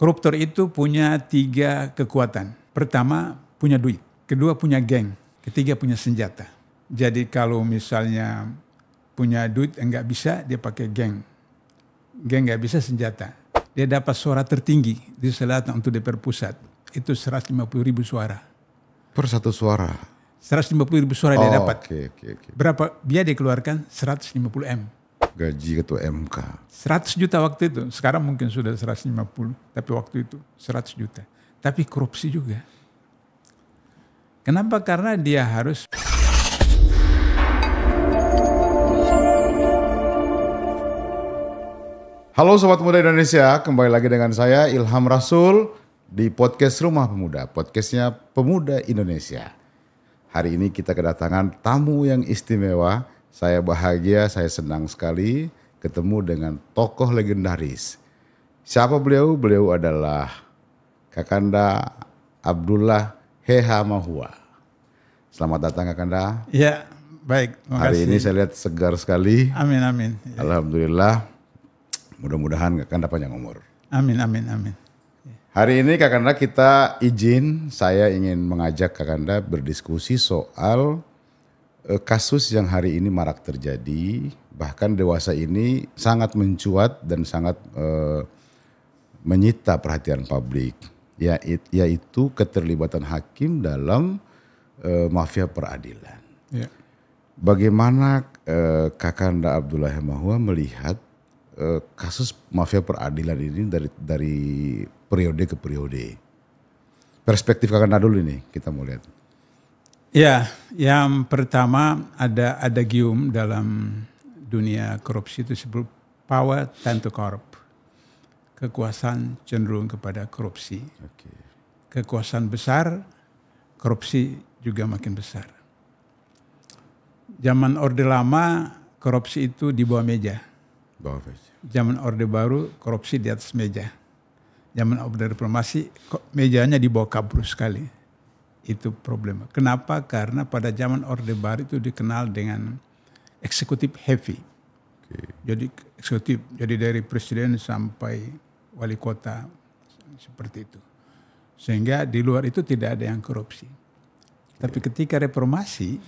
Koruptor itu punya 3 kekuatan. Pertama, punya duit. Kedua, punya geng. Ketiga, punya senjata. Jadi kalau misalnya punya duit enggak bisa, dia pakai geng. Geng enggak bisa, senjata. Dia dapat suara tertinggi di selatan untuk DPR pusat. Itu 150.000 suara. Per satu suara? 150.000 suara dia dapat. Oke. Berapa biaya dia keluarkan? 150 M. Gaji ketua MK. 100 juta waktu itu. Sekarang mungkin sudah 150. Tapi waktu itu 100 juta. Tapi korupsi juga. Kenapa? Karena dia harus... Halo Sobat Muda Indonesia, kembali lagi dengan saya Ilham Rasul di podcast Rumah Pemuda, podcastnya Pemuda Indonesia. Hari ini kita kedatangan tamu yang istimewa. Saya bahagia, saya senang sekali ketemu dengan tokoh legendaris. Siapa beliau? Beliau adalah Kakanda Abdullah Heha Mahua. Selamat datang Kakanda. Ya, baik. Hari ini saya lihat segar sekali. Amin, amin. Ya. Alhamdulillah. Mudah-mudahan Kakanda panjang umur. Amin, amin, amin. Hari ini Kakanda kita saya ingin mengajak Kakanda berdiskusi soal kasus yang hari ini marak terjadi, bahkan dewasa ini sangat mencuat dan sangat menyita perhatian publik, yaitu keterlibatan hakim dalam mafia peradilan. Ya. Bagaimana Kakanda Abdullah Mahua melihat kasus mafia peradilan ini dari periode ke periode? Perspektif Kakanda dulu nih kita mau lihat. Ya, yang pertama ada adagium dalam dunia korupsi itu disebut power tend to corrupt. Kekuasaan cenderung kepada korupsi. Okay. Kekuasaan besar, korupsi juga makin besar. Zaman Orde Lama, korupsi itu di bawah meja. Zaman Orde Baru, korupsi di atas meja. Zaman Orde Reformasi, mejanya di bawah kabur sekali. Itu problem. Kenapa? Karena pada zaman Orde Baru itu dikenal dengan eksekutif heavy. Okay. Jadi eksekutif, jadi dari presiden sampai wali kota seperti itu. Sehingga di luar itu tidak ada yang korupsi. Okay. Tapi ketika reformasi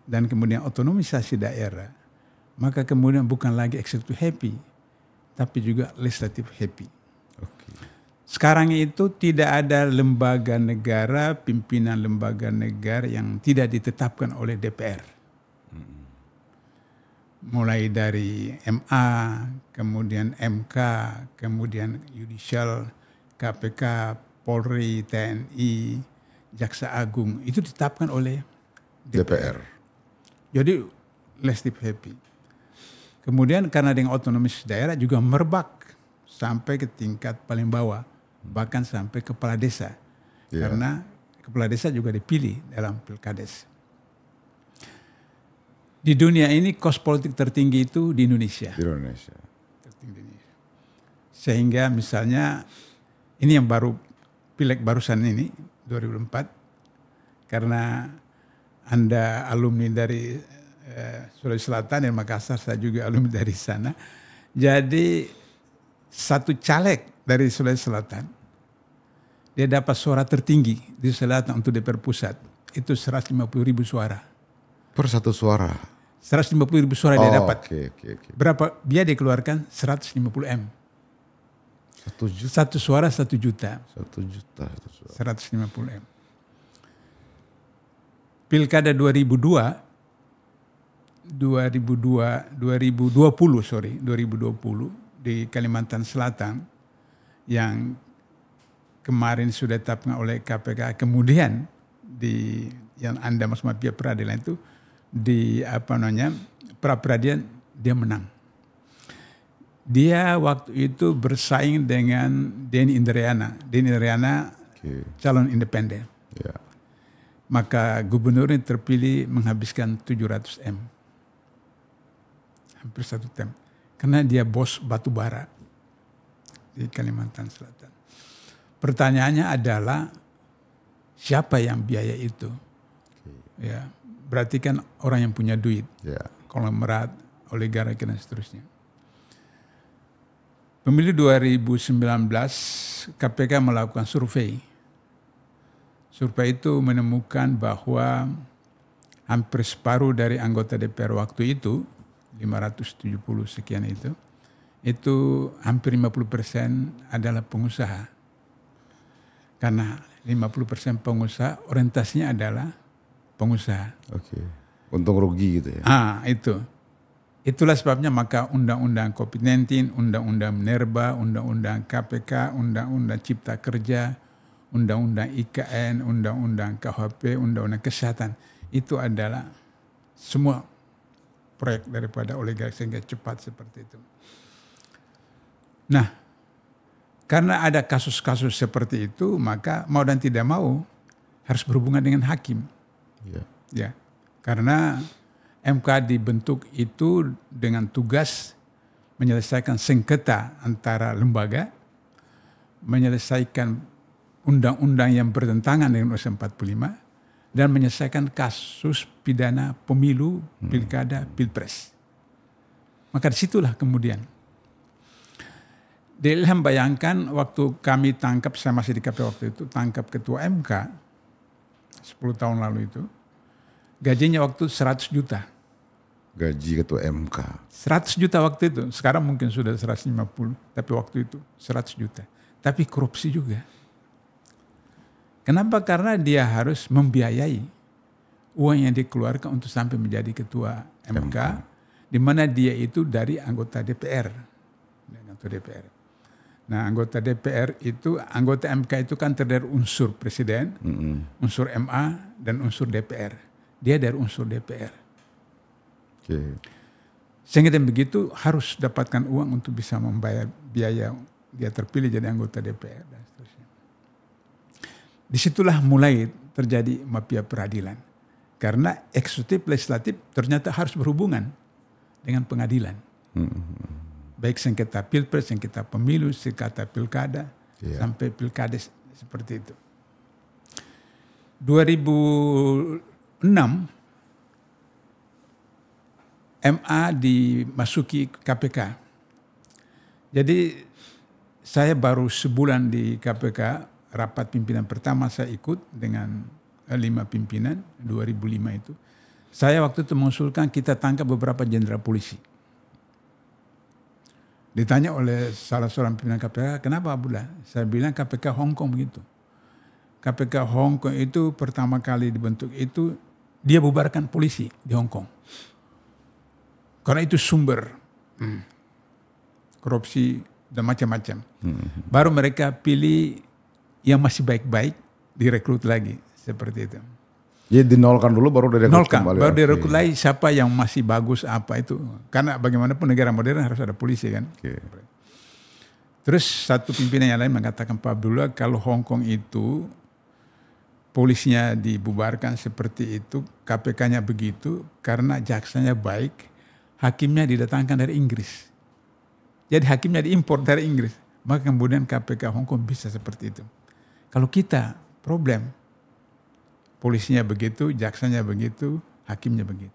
dan kemudian otonomisasi daerah, maka kemudian bukan lagi eksekutif happy, tapi juga legislatif happy. Okay. Sekarang itu tidak ada lembaga negara, pimpinan lembaga negara yang tidak ditetapkan oleh DPR. Mulai dari MA, kemudian MK, kemudian Judicial, KPK, Polri, TNI, Jaksa Agung, itu ditetapkan oleh DPR. Jadi legislatif happy. Kemudian karena dengan otonomis daerah juga merebak sampai ke tingkat paling bawah, bahkan sampai kepala desa. Yeah. Karena kepala desa juga dipilih dalam pilkades. Di dunia ini kos politik tertinggi itu di Indonesia. Di Indonesia. Tertinggi di Indonesia. Sehingga misalnya ini yang baru pileg barusan ini 2004, karena Anda alumni dari Sulawesi Selatan dan Makassar, saya juga alumni dari sana. Jadi satu caleg dari Sulawesi Selatan, dia dapat suara tertinggi di selatan untuk DPR pusat. Itu 150.000 suara. Per satu suara? 150.000 suara dia dapat. Okay. Berapa biaya dia keluarkan? 150 M. 1 juta? Satu suara 1 juta. 1 juta. 150 M. Pilkada 2020 di Kalimantan Selatan yang kemarin sudah ditetapkan oleh KPK, kemudian yang Anda Mas Mafia Peradilan itu di pra peradilan dia menang. Dia waktu itu bersaing dengan Denny Indrayana. Denny Indrayana calon independen. Yeah. Maka gubernur ini terpilih menghabiskan 700 M. Hampir 1 tem. Karena dia bos batu bara di Kalimantan Selatan. Pertanyaannya adalah siapa yang biaya itu? Okay. Ya, berarti kan orang yang punya duit, konglomerat, oligarki dan seterusnya. Pemilu 2019 KPK melakukan survei. Survei itu menemukan bahwa hampir separuh dari anggota DPR waktu itu, 570 sekian itu hampir 50% adalah pengusaha. Karena 50% pengusaha orientasinya adalah pengusaha. Oke. Untung rugi gitu ya. Itu. Itulah sebabnya maka Undang-Undang COVID-19, Undang-Undang Minerba, Undang-Undang KPK, Undang-Undang Cipta Kerja, Undang-Undang IKN, Undang-Undang KHP, Undang-Undang Kesehatan. Itu adalah semua proyek daripada oligarki sehingga cepat seperti itu. Nah, karena ada kasus-kasus seperti itu, maka mau dan tidak mau harus berhubungan dengan hakim. Ya, karena MK dibentuk itu dengan tugas menyelesaikan sengketa antara lembaga, menyelesaikan undang-undang yang bertentangan dengan Undang-Undang 45, dan menyelesaikan kasus pidana pemilu, pilkada, pilpres. Maka disitulah kemudian. Ilham bayangkan waktu kami tangkap, saya masih di KPK waktu itu, tangkap ketua MK 10 tahun lalu itu, gajinya waktu 100 juta. Gaji ketua MK. 100 juta waktu itu, sekarang mungkin sudah 150, tapi waktu itu 100 juta. Tapi korupsi juga. Kenapa? Karena dia harus membiayai uang yang dikeluarkan untuk sampai menjadi ketua MK. Di mana dia itu dari anggota DPR. Nah, anggota DPR itu, anggota MK itu kan terdiri unsur presiden, unsur MA, dan unsur DPR. Dia dari unsur DPR. Sehingga dengan begitu harus dapatkan uang untuk bisa membayar biaya dia terpilih jadi anggota DPR dan seterusnya. Disitulah mulai terjadi mafia peradilan. Karena eksekutif legislatif ternyata harus berhubungan dengan pengadilan. Baik sengketa pilpres, sengketa pemilu, sengketa pilkada, sampai pilkades seperti itu. 2006 MA dimasuki KPK. Jadi saya baru sebulan di KPK, rapat pimpinan pertama saya ikut dengan 5 pimpinan, 2005 itu. Saya waktu itu mengusulkan kita tangkap beberapa jenderal polisi. Ditanya oleh salah seorang pimpinan KPK, kenapa Abdullah? Saya bilang KPK Hong Kong begitu. KPK Hong Kong itu pertama kali dibentuk itu, dia bubarkan polisi di Hong Kong. Karena itu sumber korupsi dan macam-macam. Baru mereka pilih yang masih baik-baik, direkrut lagi seperti itu. Jadi dinolkan dulu baru direkrut kembali. Baru direkrut lagi siapa yang masih bagus apa itu. Karena bagaimanapun negara modern harus ada polisi kan. Terus satu pimpinan yang lain mengatakan, Pak Abdullah, kalau Hong Kong itu polisinya dibubarkan seperti itu, KPK-nya begitu, karena jaksanya baik, hakimnya didatangkan dari Inggris. Jadi hakimnya diimpor dari Inggris. Maka kemudian KPK Hong Kong bisa seperti itu. Kalau kita problem, polisinya begitu, jaksanya begitu, hakimnya begitu.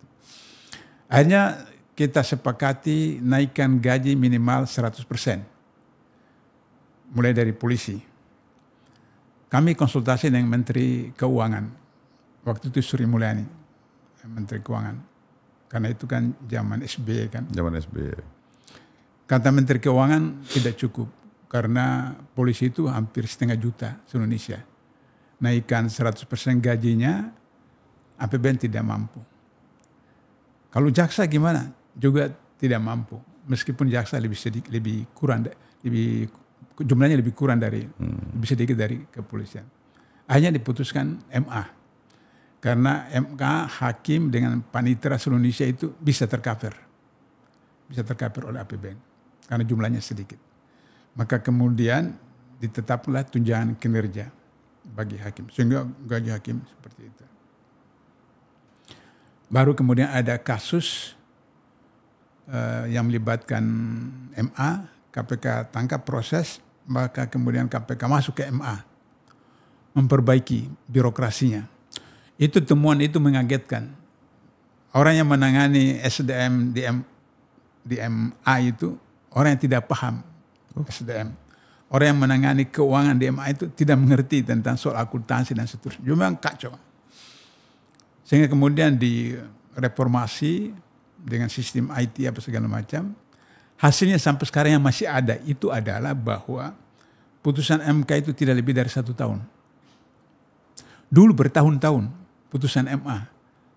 Akhirnya kita sepakati naikkan gaji minimal 100%. Mulai dari polisi. Kami konsultasi dengan Menteri Keuangan. Waktu itu Sri Mulyani, Menteri Keuangan. Karena itu kan zaman SBY kan. Zaman SBY. Kata Menteri Keuangan tidak cukup. Karena polisi itu hampir 500 juta seluruh Indonesia. Naikkan 100% gajinya, APBN tidak mampu. Kalau jaksa gimana? Juga tidak mampu. Meskipun jaksa lebih kurang, jumlahnya lebih kurang dari, lebih sedikit dari kepolisian. Akhirnya diputuskan MA. Karena MK, hakim dengan panitera seluruh Indonesia itu bisa tercover. Bisa tercover oleh APBN. Karena jumlahnya sedikit. Maka kemudian ditetaplah tunjangan kinerja bagi hakim. Sehingga gaji hakim seperti itu. Baru kemudian ada kasus yang melibatkan MA, KPK tangkap proses, maka kemudian KPK masuk ke MA. Memperbaiki birokrasinya. Itu temuan itu mengagetkan. Orang yang menangani SDM di MA itu orang yang tidak paham SDM. Orang yang menangani keuangan di MA itu tidak mengerti tentang soal akuntansi dan seterusnya. Cuma kacau. Sehingga kemudian direformasi dengan sistem IT apa segala macam. Hasilnya sampai sekarang yang masih ada itu adalah bahwa putusan MK itu tidak lebih dari 1 tahun. Dulu bertahun-tahun putusan MA.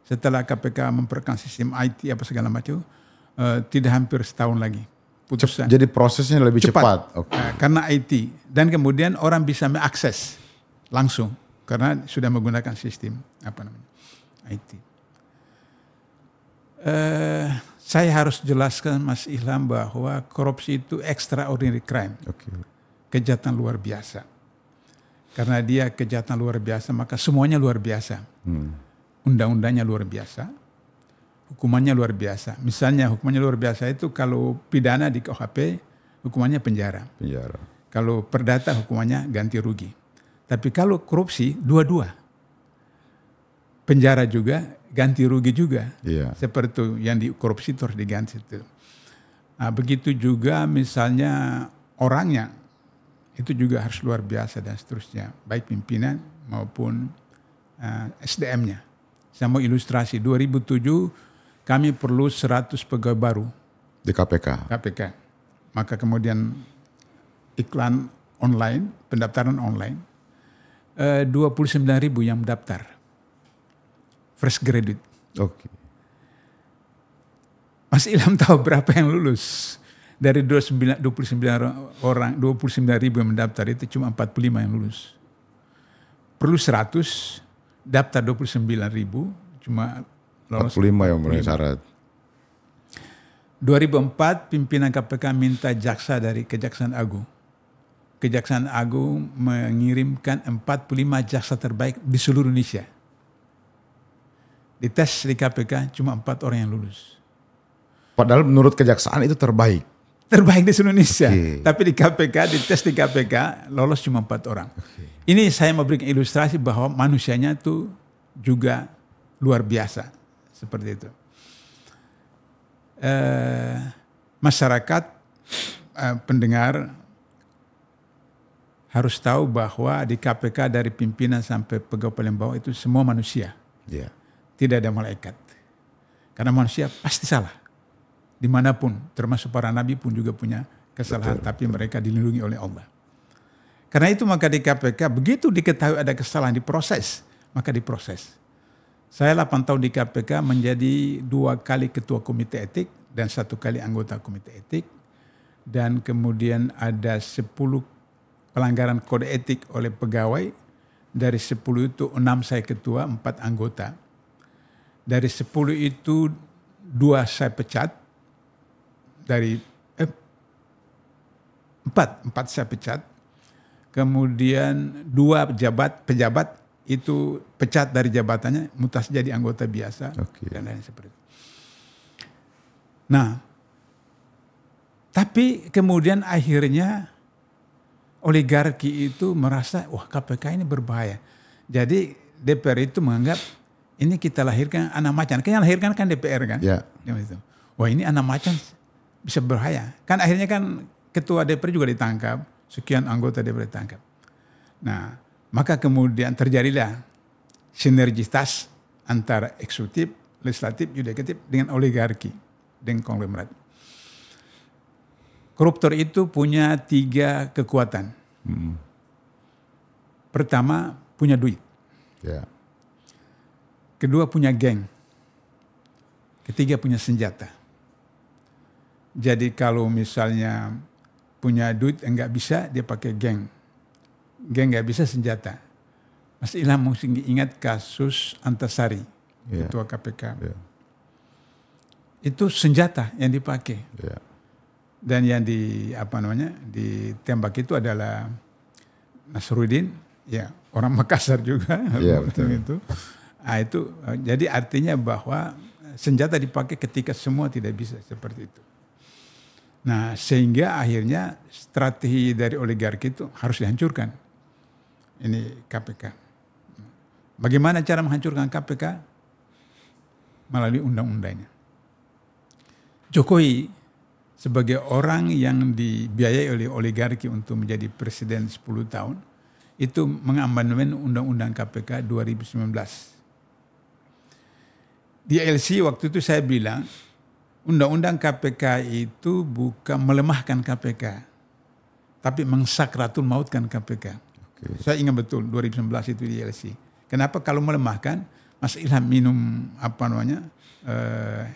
Setelah KPK memperkenalkan sistem IT apa segala macam, tidak hampir setahun lagi. Putusan. Jadi prosesnya lebih cepat. Okay. Karena IT. Dan kemudian orang bisa mengakses langsung. Karena sudah menggunakan sistem IT. Saya harus jelaskan Mas Ilham bahwa korupsi itu extraordinary crime. Okay. Kejahatan luar biasa. Karena dia kejahatan luar biasa, maka semuanya luar biasa. Undang-undangnya luar biasa. Hukumannya luar biasa. Misalnya hukumannya luar biasa itu kalau pidana di KUHP, hukumannya penjara. Kalau perdata hukumannya ganti rugi. Tapi kalau korupsi, dua-dua. Penjara juga, ganti rugi juga. Yeah. Seperti itu, yang di korupsi itu harus diganti. Nah, begitu juga misalnya orangnya, itu juga harus luar biasa dan seterusnya. Baik pimpinan maupun SDM-nya. Saya mau ilustrasi, 2007 kami perlu 100 pegawai baru. Di KPK? KPK. Maka kemudian iklan online, pendaftaran online. 29.000 yang mendaftar. Fresh graduate. Oke. Mas Ilham tahu berapa yang lulus? Dari 29 ribu yang mendaftar itu cuma 45 yang lulus. Perlu 100, daftar 29 ribu, cuma lolos 45 yang memenuhi syarat. 2004 pimpinan KPK minta jaksa dari Kejaksaan Agung. Kejaksaan Agung mengirimkan 45 jaksa terbaik di seluruh Indonesia. Dites di KPK cuma 4 orang yang lulus. Padahal menurut Kejaksaan itu terbaik. Terbaik di seluruh Indonesia. Okay. Tapi di KPK, dites di KPK lolos cuma 4 orang. Okay. Ini saya mau berikan ilustrasi bahwa manusianya itu juga luar biasa. Seperti itu. Masyarakat, pendengar harus tahu bahwa di KPK dari pimpinan sampai pegawai paling bawah itu semua manusia. Yeah. Tidak ada malaikat. Karena manusia pasti salah. Dimanapun, termasuk para nabi pun juga punya kesalahan. Betul, tapi mereka dilindungi oleh Allah. Karena itu maka di KPK begitu diketahui ada kesalahan diproses, maka diproses. Saya 8 tahun di KPK menjadi 2 kali ketua komite etik dan 1 kali anggota komite etik. Dan kemudian ada 10 pelanggaran kode etik oleh pegawai. Dari 10 itu 6 saya ketua, 4 anggota. Dari 10 itu 2 saya pecat. Dari 4 saya pecat. Kemudian 2 pejabat itu pecat dari jabatannya, mutas jadi anggota biasa. Okay. Dan lain seperti itu. Nah, tapi kemudian akhirnya oligarki itu merasa, wah KPK ini berbahaya. Jadi DPR itu menganggap ini kita lahirkan anak macan. Kan yang lahirkan kan DPR kan. Yeah. Wah ini anak macan bisa berbahaya. Kan akhirnya kan ketua DPR juga ditangkap, sekian anggota DPR ditangkap. Nah, maka kemudian terjadilah sinergitas antara eksekutif, legislatif, yudikatif dengan oligarki, dengan konglomerat. Koruptor itu punya 3 kekuatan. Pertama, punya duit. Yeah. Kedua, punya geng. Ketiga, punya senjata. Jadi kalau misalnya punya duit enggak bisa, dia pakai geng. Geng nggak bisa senjata. Mas Ilham mungkin ingat kasus Antasari, ketua KPK. Yeah. Itu senjata yang dipakai. Yeah. Dan yang ditembak itu adalah Nasruddin, ya orang Makassar juga. Yeah, betul. Itu. Nah, itu jadi artinya bahwa senjata dipakai ketika semua tidak bisa seperti itu. Nah, sehingga akhirnya strategi dari oligarki itu harus dihancurkan. Ini KPK. Bagaimana cara menghancurkan KPK? Melalui undang-undangnya. Jokowi sebagai orang yang dibiayai oleh oligarki untuk menjadi presiden 10 tahun, itu mengamandemen Undang-Undang KPK 2019. Di LC waktu itu saya bilang, Undang-Undang KPK itu bukan melemahkan KPK, tapi mengsakratul mautkan KPK. Okay. Saya ingat betul 2019 itu di LC. Kenapa? Kalau melemahkan, Mas Ilham minum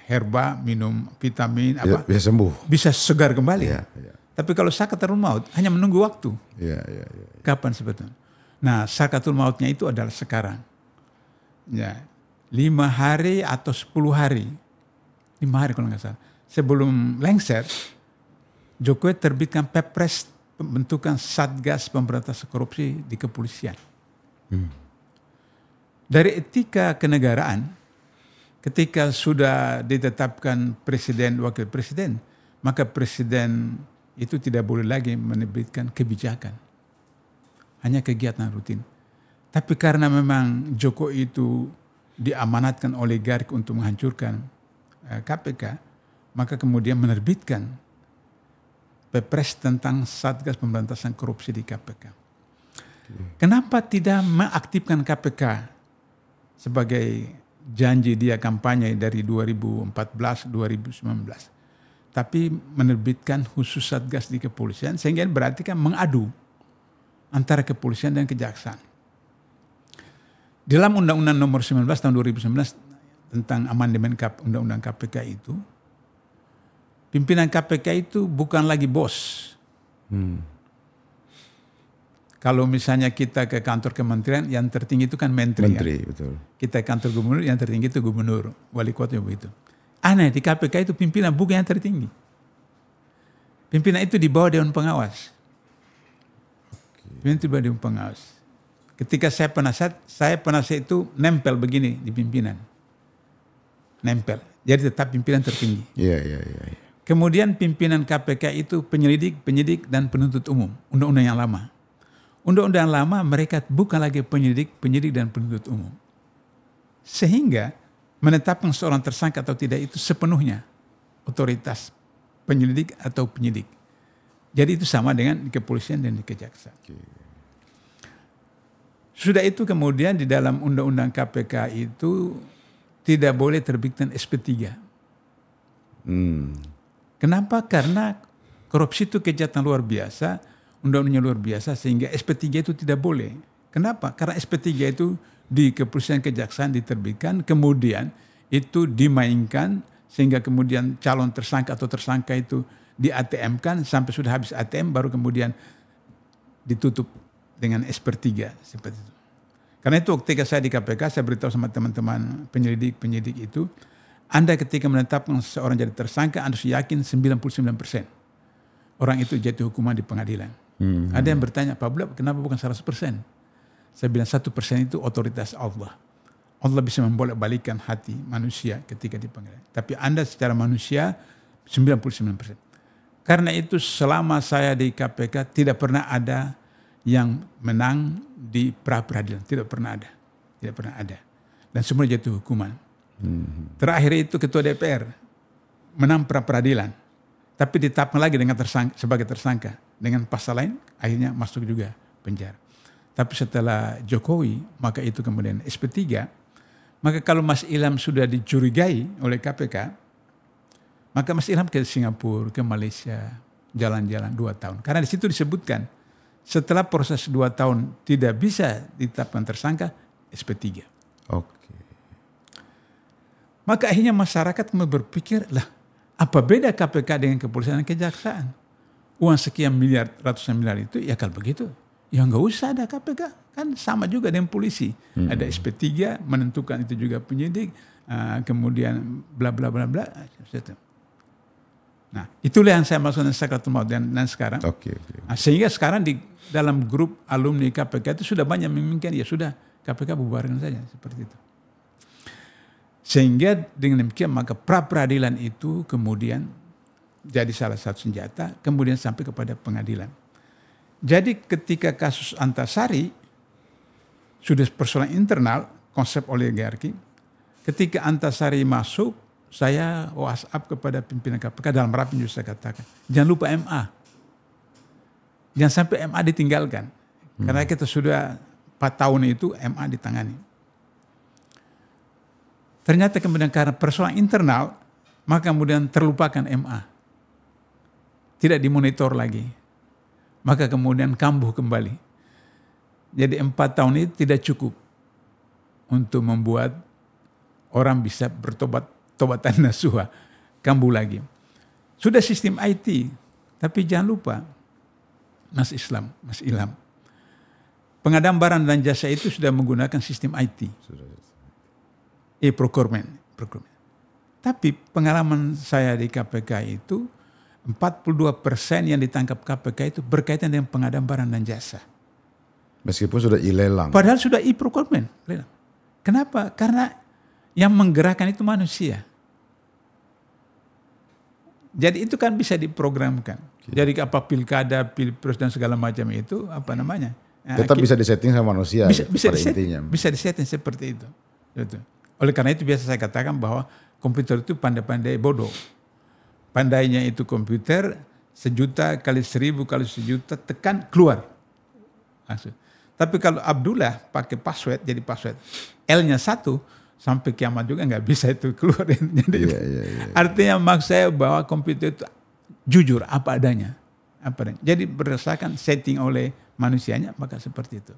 herba, minum vitamin, bisa sembuh, bisa segar kembali. Ya. Tapi kalau sakratul maut hanya menunggu waktu. Ya. Kapan sebetulnya? Nah, sakratul mautnya itu adalah sekarang. Ya, 5 hari atau 10 hari. 5 hari kalau nggak salah. Sebelum lengser, Jokowi terbitkan Perpres pembentukan Satgas Pemberantasan Korupsi di kepolisian. Dari etika kenegaraan, ketika sudah ditetapkan presiden, wakil presiden, maka presiden itu tidak boleh lagi menerbitkan kebijakan. Hanya kegiatan rutin. Tapi karena memang Jokowi itu diamanatkan oligarki untuk menghancurkan KPK, maka kemudian menerbitkan Perpres tentang Satgas Pemberantasan Korupsi di KPK. Kenapa tidak mengaktifkan KPK sebagai janji dia kampanye dari 2014-2019, tapi menerbitkan khusus Satgas di kepolisian, sehingga berarti kan mengadu antara kepolisian dan kejaksaan. Dalam Undang-Undang Nomor 19 tahun 2019 tentang amandemen Undang-Undang KPK itu, pimpinan KPK itu bukan lagi bos. Kalau misalnya kita ke kantor kementerian, yang tertinggi itu kan menteri. Kan? Betul. Kita ke kantor gubernur, yang tertinggi itu gubernur, wali kota begitu. Aneh, di KPK itu pimpinan bukan yang tertinggi. Pimpinan itu di bawah Dewan Pengawas. Pimpinan itu di bawah Dewan Pengawas. Ketika saya penasihat itu nempel begini di pimpinan. Nempel. Jadi tetap pimpinan tertinggi. Iya. Kemudian pimpinan KPK itu penyidik dan penuntut umum. Undang-undang yang lama. Undang-undang lama mereka bukan lagi penyidik dan penuntut umum. Sehingga menetapkan seorang tersangka atau tidak itu sepenuhnya otoritas penyelidik atau penyidik. Jadi itu sama dengan di kepolisian dan di kejaksaan. Sudah itu kemudian di dalam Undang-Undang KPK itu tidak boleh terbitkan SP3. Kenapa? Karena korupsi itu kejahatan luar biasa, undang-undangnya luar biasa, sehingga SP3 itu tidak boleh. Kenapa? Karena SP3 itu di kepolisian kejaksaan diterbitkan, kemudian itu dimainkan, sehingga kemudian calon tersangka atau tersangka itu di ATM-kan, sampai sudah habis ATM baru kemudian ditutup dengan SP3 seperti itu. Karena itu ketika saya di KPK, saya beritahu sama teman-teman penyidik itu, Anda ketika menetapkan seorang jadi tersangka, Anda harus yakin 99% orang itu jatuh hukuman di pengadilan. Ada yang bertanya, Pak Bulab, kenapa bukan 100%? Saya bilang 1% itu otoritas Allah. Allah bisa membolak-balikan hati manusia ketika di pengadilan. Tapi Anda secara manusia 99%. Karena itu selama saya di KPK tidak pernah ada yang menang di pra-peradilan. Tidak pernah ada. Dan semua jatuh hukuman. Terakhir itu ketua DPR menang pra-peradilan. Tapi ditetapkan lagi dengan sebagai tersangka. Dengan pasal lain akhirnya masuk juga penjara. Tapi setelah Jokowi, maka itu kemudian SP3. Maka kalau Mas Ilham sudah dicurigai oleh KPK, maka Mas Ilham ke Singapura, ke Malaysia, jalan-jalan 2 tahun. Karena di situ disebutkan, setelah proses 2 tahun tidak bisa ditetapkan tersangka, SP3. Oke. Maka akhirnya masyarakat berpikir, lah apa beda KPK dengan kepolisian dan kejaksaan? Uang sekian miliar, ratusan miliar itu, ya kalau begitu, ya nggak usah ada KPK. Kan sama juga dengan polisi. Ada SP3, menentukan itu juga penyidik, kemudian bla bla bla bla. Nah, itulah yang saya maksudkan sakratul maut dan sekarang. Okay. Nah, sehingga sekarang di dalam grup alumni KPK itu sudah banyak menginginkan, ya sudah KPK bubarkan saja seperti itu. Sehingga dengan demikian maka pra-peradilan itu kemudian jadi salah satu senjata, kemudian sampai kepada pengadilan. Jadi ketika kasus Antasari sudah persoalan internal, konsep oligarki, ketika Antasari masuk, saya WhatsApp kepada pimpinan KPK dalam rapat juga saya katakan, jangan lupa MA. Jangan sampai MA ditinggalkan. Karena kita sudah 4 tahun itu MA ditangani. Ternyata kemudian karena persoalan internal, maka kemudian terlupakan MA. Tidak dimonitor lagi. Maka kemudian kambuh kembali. Jadi 4 tahun itu tidak cukup untuk membuat orang bisa bertobat, tobatan nasuha, kambuh lagi. Sudah sistem IT, tapi jangan lupa, Mas Ilham, pengadaan barang dan jasa itu sudah menggunakan sistem IT. Procurement. Tapi pengalaman saya di KPK itu 42% yang ditangkap KPK itu berkaitan dengan pengadaan barang dan jasa. Meskipun sudah e-lelang. Padahal sudah e-procurement. Kenapa? Karena yang menggerakkan itu manusia. Jadi itu kan bisa diprogramkan. Jadi apa pilkada, pilpres dan segala macam itu apa namanya? Tetap bisa disetting sama manusia. Bisa disetting seperti itu. Betul. Oleh karena itu biasa saya katakan bahwa komputer itu pandai-pandai bodoh. Pandainya itu komputer 1.000.000 kali 1.000 kali 1.000.000 tekan keluar. Langsung. Tapi kalau Abdullah pakai password jadi password L-nya 1 sampai kiamat juga nggak bisa itu keluar. Jadi artinya maksud saya bahwa komputer itu jujur apa adanya. Jadi berdasarkan setting oleh manusianya maka seperti itu.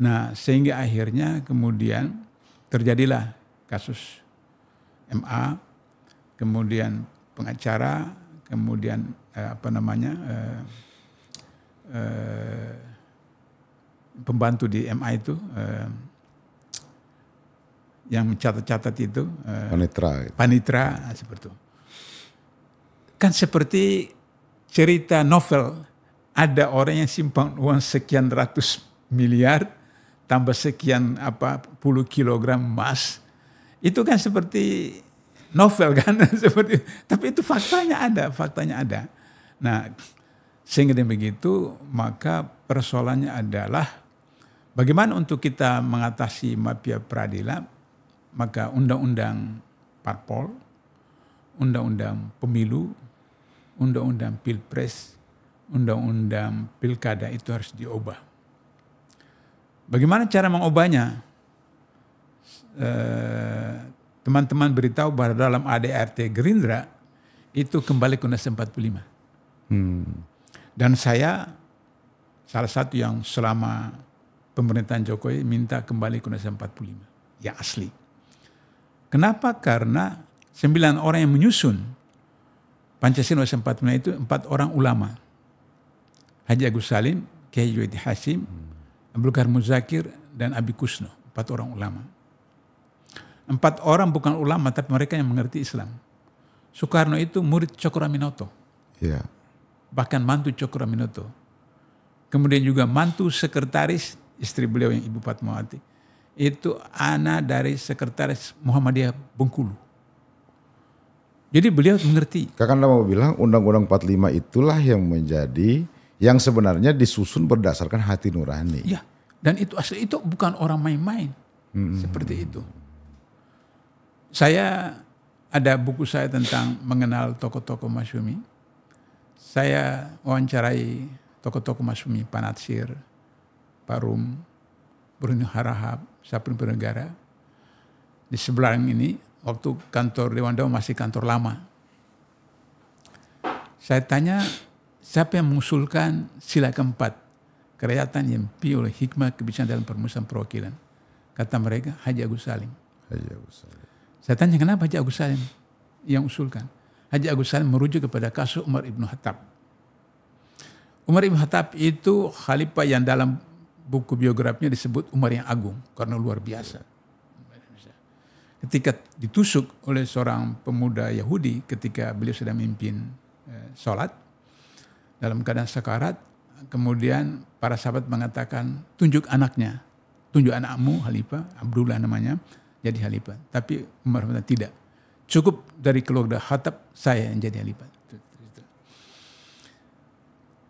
Nah sehingga akhirnya kemudian terjadilah kasus MA, kemudian pengacara, kemudian pembantu di MA itu yang mencatat-catat itu panitra seperti itu. Kan seperti cerita novel, ada orang yang simpan uang sekian ratus miliar tambah sekian puluh kilogram emas. Itu kan seperti novel kan seperti, tapi itu faktanya ada. Nah, sehingga dengan begitu maka persoalannya adalah bagaimana untuk kita mengatasi mafia peradilan, maka undang-undang parpol, undang-undang pemilu, undang-undang pilpres, undang-undang pilkada itu harus diubah. Bagaimana cara mengubahnya? Teman-teman beritahu bahwa dalam ADRT Gerindra itu kembali ke Undang-Undang 45. Dan saya salah satu yang selama pemerintahan Jokowi minta kembali ke Undang-Undang 45 yang asli. Kenapa? Karena 9 orang yang menyusun Pancasila Undang-Undang 45 itu 4 orang ulama. Haji Agus Salim, Kiai Juwaidi Hasyim, Abdul Qadir Muzakir dan Abi Kusno, 4 orang ulama. 4 orang bukan ulama tapi mereka yang mengerti Islam. Soekarno itu murid Cokro Aminoto. Yeah. Bahkan mantu Cokro Aminoto. Kemudian juga mantu sekretaris istri beliau yang Ibu Fatmawati. Itu anak dari sekretaris Muhammadiyah Bengkulu. Jadi beliau mengerti. Kakanda mau bilang Undang-Undang 45 itulah yang menjadi yang sebenarnya disusun berdasarkan hati nurani. Ya, dan itu asli, itu bukan orang main-main. Seperti itu. Saya ada buku saya tentang mengenal tokoh-tokoh Masyumi. Saya wawancarai tokoh-tokoh Masyumi, Pak Natsir, Pak Rum, Bruno Harahap, Sapri Penegara. Di sebelah ini, waktu kantor Dewan Dawa masih kantor lama. Saya tanya, siapa yang mengusulkan sila keempat? Kerakyatan yang pi oleh hikmah kebijaksanaan dalam permusuhan perwakilan. Kata mereka, Haji Agus Salim. Saya tanya, kenapa Haji Agus Salim yang usulkan? Haji Agus Salim merujuk kepada kasus Umar Ibn Khattab. Umar Ibn Khattab itu khalifah yang dalam buku biografinya disebut Umar yang Agung, karena luar biasa. Ketika ditusuk oleh seorang pemuda Yahudi ketika beliau sedang memimpin sholat, dalam keadaan sekarat, kemudian para sahabat mengatakan, tunjuk anaknya, tunjuk anakmu Khalifah, Abdullah namanya, jadi Khalifah. Tapi Umar mengatakan tidak, cukup dari keluarga Khattab, saya yang jadi Khalifah.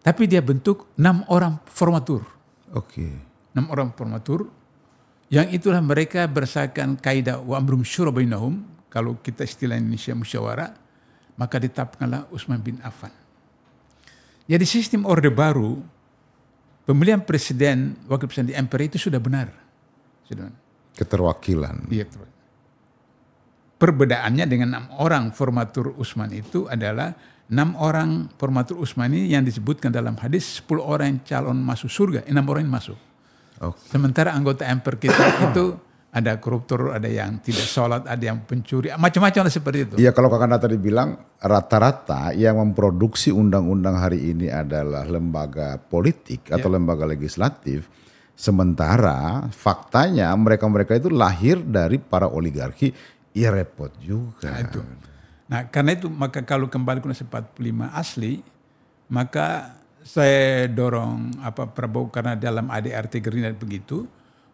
Tapi dia bentuk 6 orang formatur. 6 orang formatur, yang itulah mereka berdasarkan kaidah wa amrum syura bainahum, kalau kita istilah Indonesia musyawarah, maka ditetapkanlah Utsman bin Affan. Jadi sistem Orde Baru, pemilihan presiden, wakil presiden di MPR itu sudah benar. Keterwakilan. Iya. Perbedaannya dengan 6 orang formatur Utsman itu adalah 6 orang formatur Utsman ini yang disebutkan dalam hadis 10 orang yang calon masuk surga, 6 orang yang masuk. Okay. Sementara anggota MPR kita itu ada koruptor, ada yang tidak sholat, ada yang pencuri, macam-macam seperti itu. Iya, kalau Kakanda tadi bilang rata-rata yang memproduksi undang-undang hari ini adalah lembaga politik atau lembaga legislatif. Sementara faktanya mereka-mereka itu lahir dari para oligarki, ya repot juga. Nah karena itu maka kalau kembali ke Undang 45 asli, maka saya dorong Prabowo karena dalam ADRT Gerindra begitu.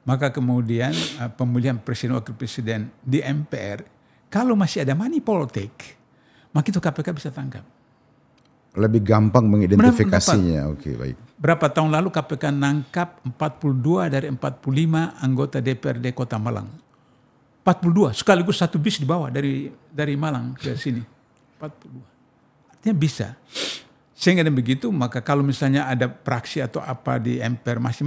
Maka kemudian pemilihan presiden wakil presiden di MPR, kalau masih ada money politik, maka itu KPK bisa tangkap. Lebih gampang mengidentifikasinya. Oke, baik. Berapa tahun lalu KPK nangkap 42 dari 45 anggota DPRD Kota Malang. 42, sekaligus satu bis dibawa dari Malang ke sini. 42. Artinya bisa. Sehingga dengan begitu, maka kalau misalnya ada praksi atau apa di MPR masih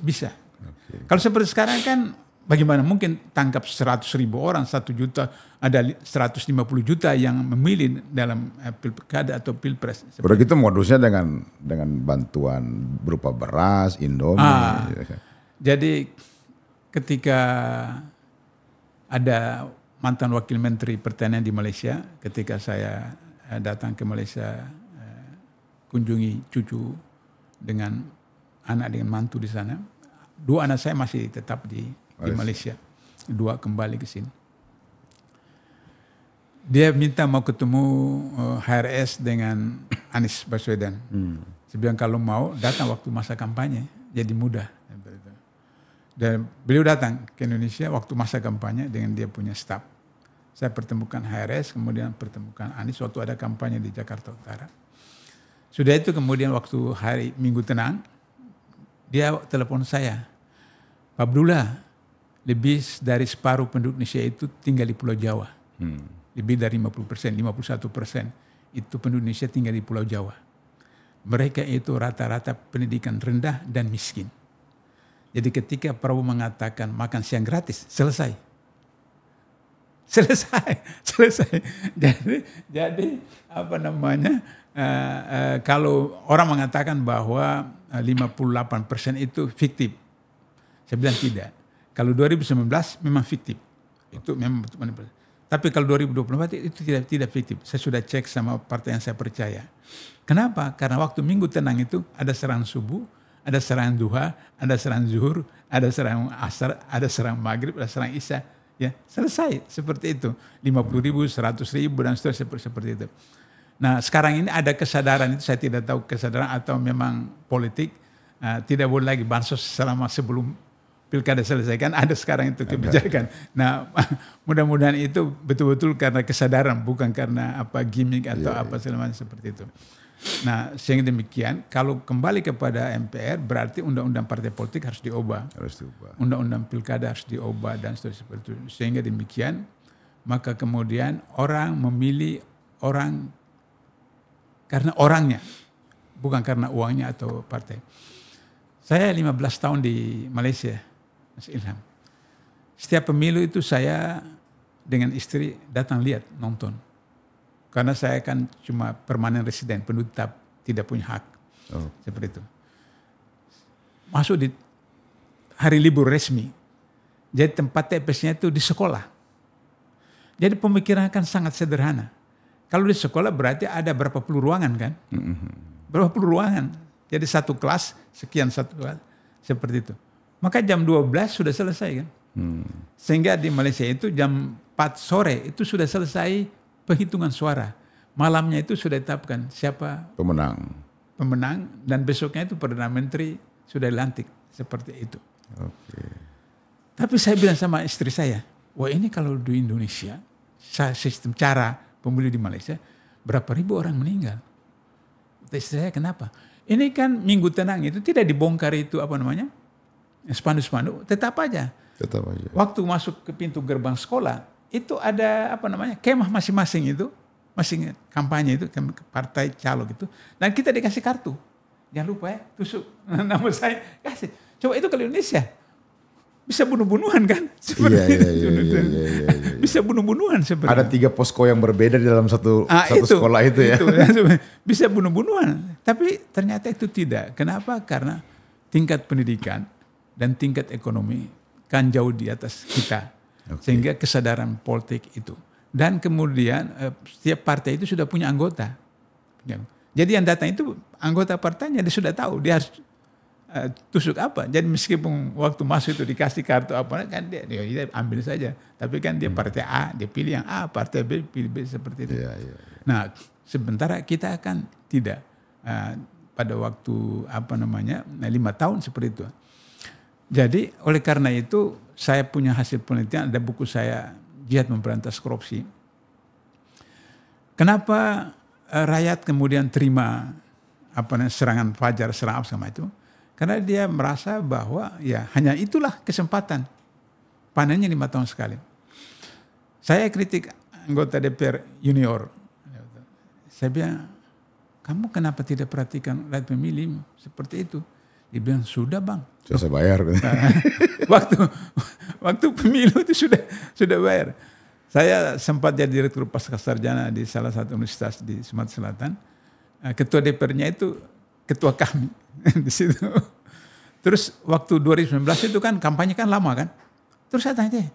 bisa. Okay. Kalau seperti sekarang kan bagaimana mungkin tangkap 100.000 orang, 1 juta, ada 150 juta yang memilih dalam pilkada atau pilpres. Udah gitu modusnya dengan bantuan berupa beras, Indomie. Jadi ketika ada mantan wakil menteri pertanian di Malaysia, ketika saya datang ke Malaysia kunjungi cucu dengan anak dengan mantu di sana. 2 anak saya masih tetap di Malaysia. 2 kembali ke sini. Dia minta mau ketemu HRS dengan Anies Baswedan. Saya bilang kalau mau datang waktu masa kampanye, jadi mudah. Dan beliau datang ke Indonesia waktu masa kampanye dengan dia punya staf. Saya pertemukan HRS, kemudian pertemukan Anies waktu ada kampanye di Jakarta Utara. Sudah itu kemudian waktu hari Minggu Tenang, dia telepon saya, Pak Abdullah, lebih dari separuh penduduk Indonesia itu tinggal di Pulau Jawa. Lebih dari 50%, 51% itu penduduk Indonesia tinggal di Pulau Jawa. Mereka itu rata-rata pendidikan rendah dan miskin. Jadi ketika Prabowo mengatakan makan siang gratis, selesai. Jadi apa namanya? Kalau orang mengatakan bahwa 58% itu fiktif, saya bilang tidak. Kalau 2019 memang fiktif, itu memang betul. Tapi kalau 2024 itu tidak fiktif. Saya sudah cek sama partai yang saya percaya. Kenapa? Karena waktu Minggu Tenang itu ada serangan subuh, ada serangan duha, ada serangan zuhur, ada serangan asar, ada serangan maghrib, ada serangan isya. Ya, selesai seperti itu. 50.000, 100.000 dan seterusnya seperti itu. Nah sekarang ini ada kesadaran itu, saya tidak tahu kesadaran atau memang politik, tidak boleh lagi bansos selama sebelum pilkada selesai, kan ada sekarang itu kebijakan. Nah mudah-mudahan itu betul-betul karena kesadaran, bukan karena apa gimmick atau apa segala macam seperti itu. Nah sehingga demikian, kalau kembali kepada MPR berarti undang-undang partai politik harus diubah. Undang-undang pilkada harus diubah dan seperti itu. Sehingga demikian, maka kemudian orang memilih orang karena orangnya, bukan karena uangnya atau partai. Saya 15 tahun di Malaysia, Mas Ilham. Setiap pemilu itu saya dengan istri datang lihat, nonton. Karena saya kan cuma permanen residen, penduduk tetap, tidak punya hak. Seperti itu. Masuk di hari libur resmi. Jadi tempat TPS-nya itu di sekolah. Jadi pemikiran kan sangat sederhana. Kalau di sekolah berarti ada berapa puluh ruangan kan? Berapa puluh ruangan. Jadi satu kelas, sekian satu kelas. Seperti itu. Maka jam 12 sudah selesai kan? Sehingga di Malaysia itu jam 4 sore itu sudah selesai penghitungan suara. Malamnya itu sudah ditetapkan siapa pemenang dan besoknya itu Perdana Menteri sudah dilantik. Seperti itu. Tapi saya bilang sama istri saya, wah ini kalau di Indonesia, sistem cara pemilu di Malaysia, berapa ribu orang meninggal. Istri saya kenapa? Ini kan Minggu Tenang itu tidak dibongkar itu apa namanya? Spanduk-spanduk, tetap aja. Waktu masuk ke pintu gerbang sekolah, itu ada kemah masing-masing itu, masing kampanye itu, partai calon gitu. Dan kita dikasih kartu. Jangan lupa ya, tusuk nama saya, kasih. Coba itu kalau Indonesia, bisa bunuh-bunuhan kan? Iya. Bisa bunuh-bunuhan sebenarnya. Ada 3 posko yang berbeda di dalam satu sekolah itu ya. Bisa bunuh-bunuhan. Tapi ternyata itu tidak. Kenapa? Karena tingkat pendidikan dan tingkat ekonomi kan jauh di atas kita. Sehingga kesadaran politik itu. Dan kemudian setiap partai itu sudah punya anggota. Jadi yang datang itu anggota partainya, dia sudah tahu dia harus tusuk apa. Jadi meskipun waktu masuk itu dikasih kartu apa, kan dia ambil saja. Tapi kan dia partai A, dia pilih yang A, partai B pilih B, seperti itu. Nah, sementara kita akan tidak. Pada waktu 5 tahun seperti itu. Jadi oleh karena itu saya punya hasil penelitian, ada buku saya Jihad Memberantas Korupsi. Kenapa rakyat kemudian terima serangan fajar, serangan apa sama itu? Karena dia merasa bahwa ya hanya itulah kesempatan. Panennya 5 tahun sekali. Saya kritik anggota DPR junior. Saya bilang, kamu kenapa tidak perhatikan rakyat pemilih seperti itu? Dia bilang, sudah bang. Sudah saya bayar. Waktu pemilu itu sudah bayar. Saya sempat jadi direktur pasca sarjana di salah satu universitas di Sumatera Selatan. Ketua DPR-nya itu ketua kami di situ. Terus waktu 2019 itu kan kampanye kan lama kan. Terus saya tanya,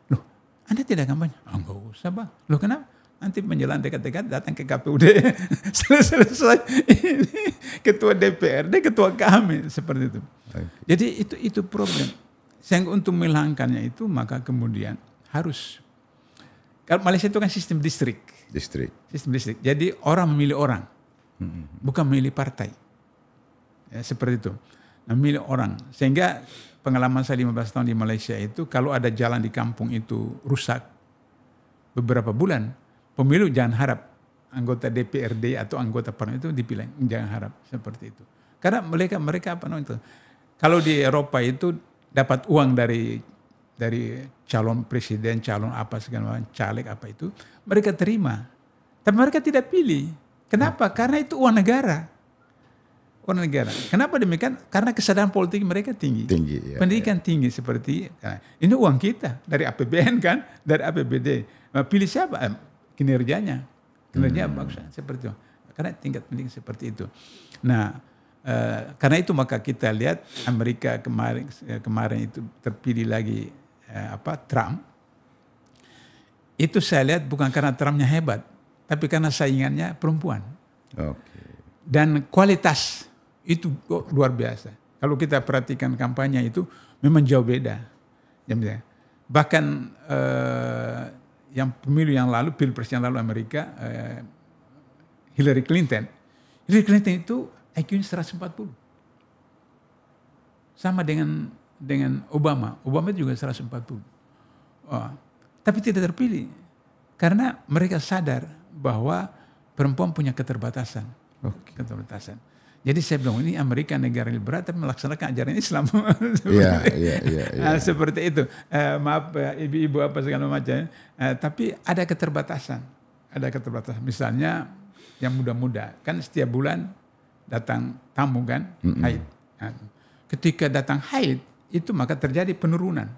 loh Anda tidak kampanye? Enggak usah bang. Loh kenapa? Nanti menjelang dekat-dekat datang ke KPUD. Selesai. Ini ketua DPRD, ketua kami. Seperti itu. Jadi itu problem. Sehingga untuk menghilangkannya itu maka kemudian harus. Kalau Malaysia itu kan sistem distrik. Sistem distrik. Jadi orang memilih orang. Bukan memilih partai. Ya, seperti itu. Nah, memilih orang. Sehingga pengalaman saya 15 tahun di Malaysia itu kalau ada jalan di kampung itu rusak beberapa bulan, pemilu jangan harap anggota DPRD atau anggota parlemen itu dipilih, jangan harap seperti itu. Karena mereka itu. Kalau di Eropa itu dapat uang dari calon presiden, calon apa segala macam, caleg apa itu, mereka terima. Tapi mereka tidak pilih. Kenapa? Karena itu uang negara. Uang negara. Kenapa demikian? Karena kesadaran politik mereka tinggi. Ya, pendidikan tinggi seperti ini uang kita dari APBN kan, dari APBD. Pilih siapa? Kinerjanya bagus seperti itu. Karena tingkat pendidikan seperti itu. Nah, karena itu maka kita lihat Amerika kemarin itu terpilih lagi Trump. Itu saya lihat bukan karena Trumpnya hebat, tapi karena saingannya perempuan. Dan kualitas itu luar biasa. Kalau kita perhatikan kampanye itu memang jauh beda. Bahkan yang pemilu yang lalu, pilpres yang lalu Amerika, Hillary Clinton itu IQ-nya 140. Sama dengan Obama juga 140. Tapi tidak terpilih. Karena mereka sadar bahwa perempuan punya keterbatasan. Keterbatasan. Jadi saya bilang ini Amerika negara liberal tapi melaksanakan ajaran Islam. Iya. Seperti itu. Maaf ibu-ibu apa segala macam. Tapi ada keterbatasan. Misalnya yang muda-muda kan setiap bulan datang tamu kan haid. Ketika datang haid itu maka terjadi penurunan.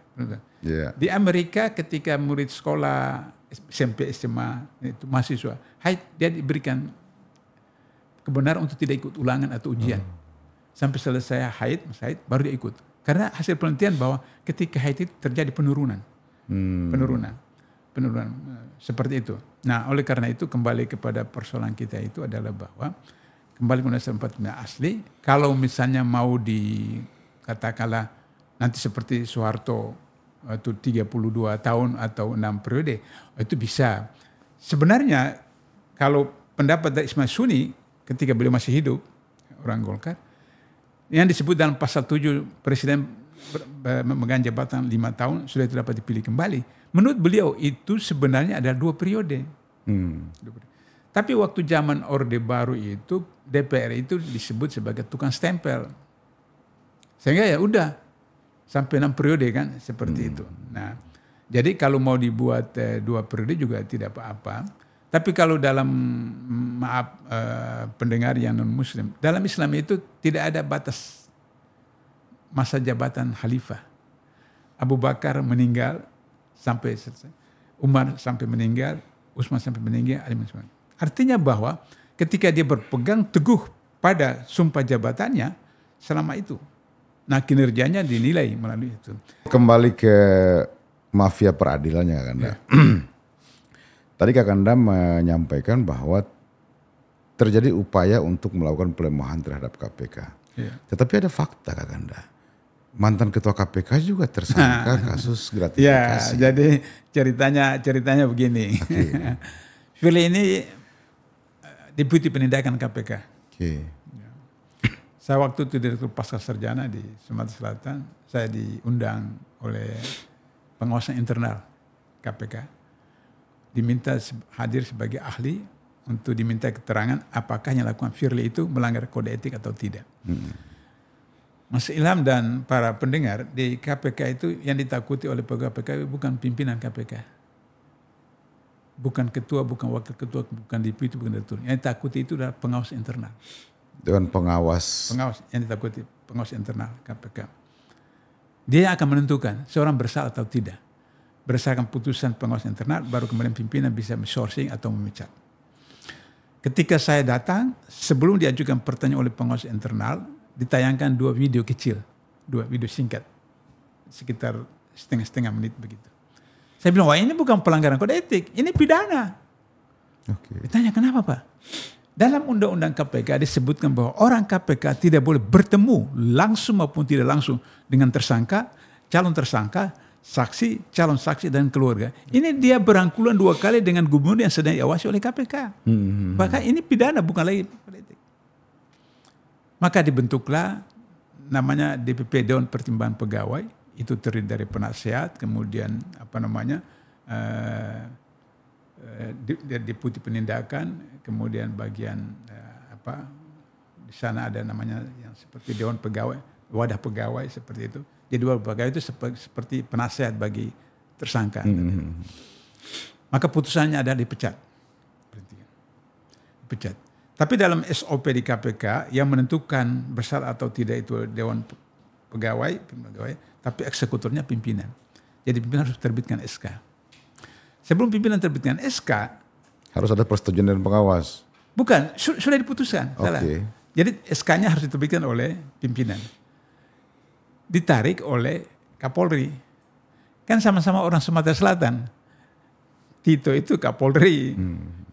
Di Amerika ketika murid sekolah SMP, SMA itu mahasiswa haid dia diberikan kebenaran untuk tidak ikut ulangan atau ujian. Sampai selesai haid baru dia ikut. Karena hasil penelitian bahwa ketika haid itu terjadi penurunan. Penurunan. Seperti itu. Nah, oleh karena itu kembali kepada persoalan kita itu adalah bahwa kembali ke Undang-Undang 45 asli, kalau misalnya mau katakanlah nanti seperti Soeharto itu 32 tahun atau 6 periode, itu bisa. Sebenarnya kalau pendapat dari Ismail Suni ketika beliau masih hidup, orang Golkar, yang disebut dalam pasal 7 presiden memegang jabatan 5 tahun sudah tidak dapat dipilih kembali. Menurut beliau itu sebenarnya ada 2 periode. Tapi waktu zaman Orde Baru itu DPR itu disebut sebagai tukang stempel. Sehingga ya udah sampai 6 periode kan seperti itu. Nah, Jadi kalau mau dibuat 2 periode juga tidak apa-apa. Tapi kalau dalam pendengar yang non Muslim, dalam Islam itu tidak ada batas masa jabatan khalifah. Abu Bakar meninggal sampai selesai, Umar sampai meninggal, Utsman sampai meninggal, Ali sampai. Artinya bahwa ketika dia berpegang teguh pada sumpah jabatannya selama itu, nah kinerjanya dinilai melalui itu. Kembali ke mafia peradilannya Kakanda. Tadi Kakanda menyampaikan bahwa terjadi upaya untuk melakukan pelemahan terhadap KPK. Tetapi ada fakta Kakanda. Mantan ketua KPK juga tersangka kasus gratifikasi. Ya, jadi ceritanya begini. Firly ini Deputi Penindakan KPK. Saya waktu itu Direktur Pasca Sarjana di Sumatera Selatan, saya diundang oleh pengawasan internal KPK. Diminta hadir sebagai ahli untuk diminta keterangan apakah yang dilakukan Firly itu melanggar kode etik atau tidak. Mas Ilham dan para pendengar, di KPK itu yang ditakuti oleh pegawai KPK bukan pimpinan KPK. Bukan ketua, bukan wakil ketua, bukan deputi, bukan direktur. Yang ditakuti itu adalah pengawas internal. Dengan pengawas. Pengawas yang ditakuti, pengawas internal KPK. Dia yang akan menentukan seorang bersalah atau tidak. Berdasarkan putusan pengawas internal, baru kemudian pimpinan bisa sourcing atau memecat. Ketika saya datang, sebelum diajukan pertanyaan oleh pengawas internal, ditayangkan 2 video kecil, 2 video singkat, sekitar setengah menit begitu. Saya bilang, wah ini bukan pelanggaran kode etik, ini pidana. Ditanya kenapa Pak? Dalam undang-undang KPK disebutkan bahwa orang KPK tidak boleh bertemu langsung maupun tidak langsung dengan tersangka, calon tersangka, saksi, calon saksi dan keluarga. Ini dia berangkulan 2 kali dengan gubernur yang sedang diawasi oleh KPK. Maka ini pidana bukan lagi kode etik. Maka dibentuklah namanya DPP Dewan Pertimbangan Pegawai, itu terdiri dari penasehat, kemudian Deputi Penindakan, kemudian bagian di sana ada namanya yang seperti Dewan Pegawai, wadah pegawai seperti itu. Jadi wadah pegawai itu seperti penasehat bagi tersangka. Maka putusannya ada dipecat. Dipecat. Tapi dalam SOP di KPK yang menentukan bersalah atau tidak itu Dewan Pegawai, tapi eksekutornya pimpinan. Jadi pimpinan harus terbitkan SK. Sebelum pimpinan terbitkan SK, harus ada persetujuan dari pengawas. Bukan, sudah diputuskan. Salah. Jadi SK-nya harus diterbitkan oleh pimpinan. Ditarik oleh Kapolri. Kan sama-sama orang Sumatera Selatan. Tito itu Kapolri.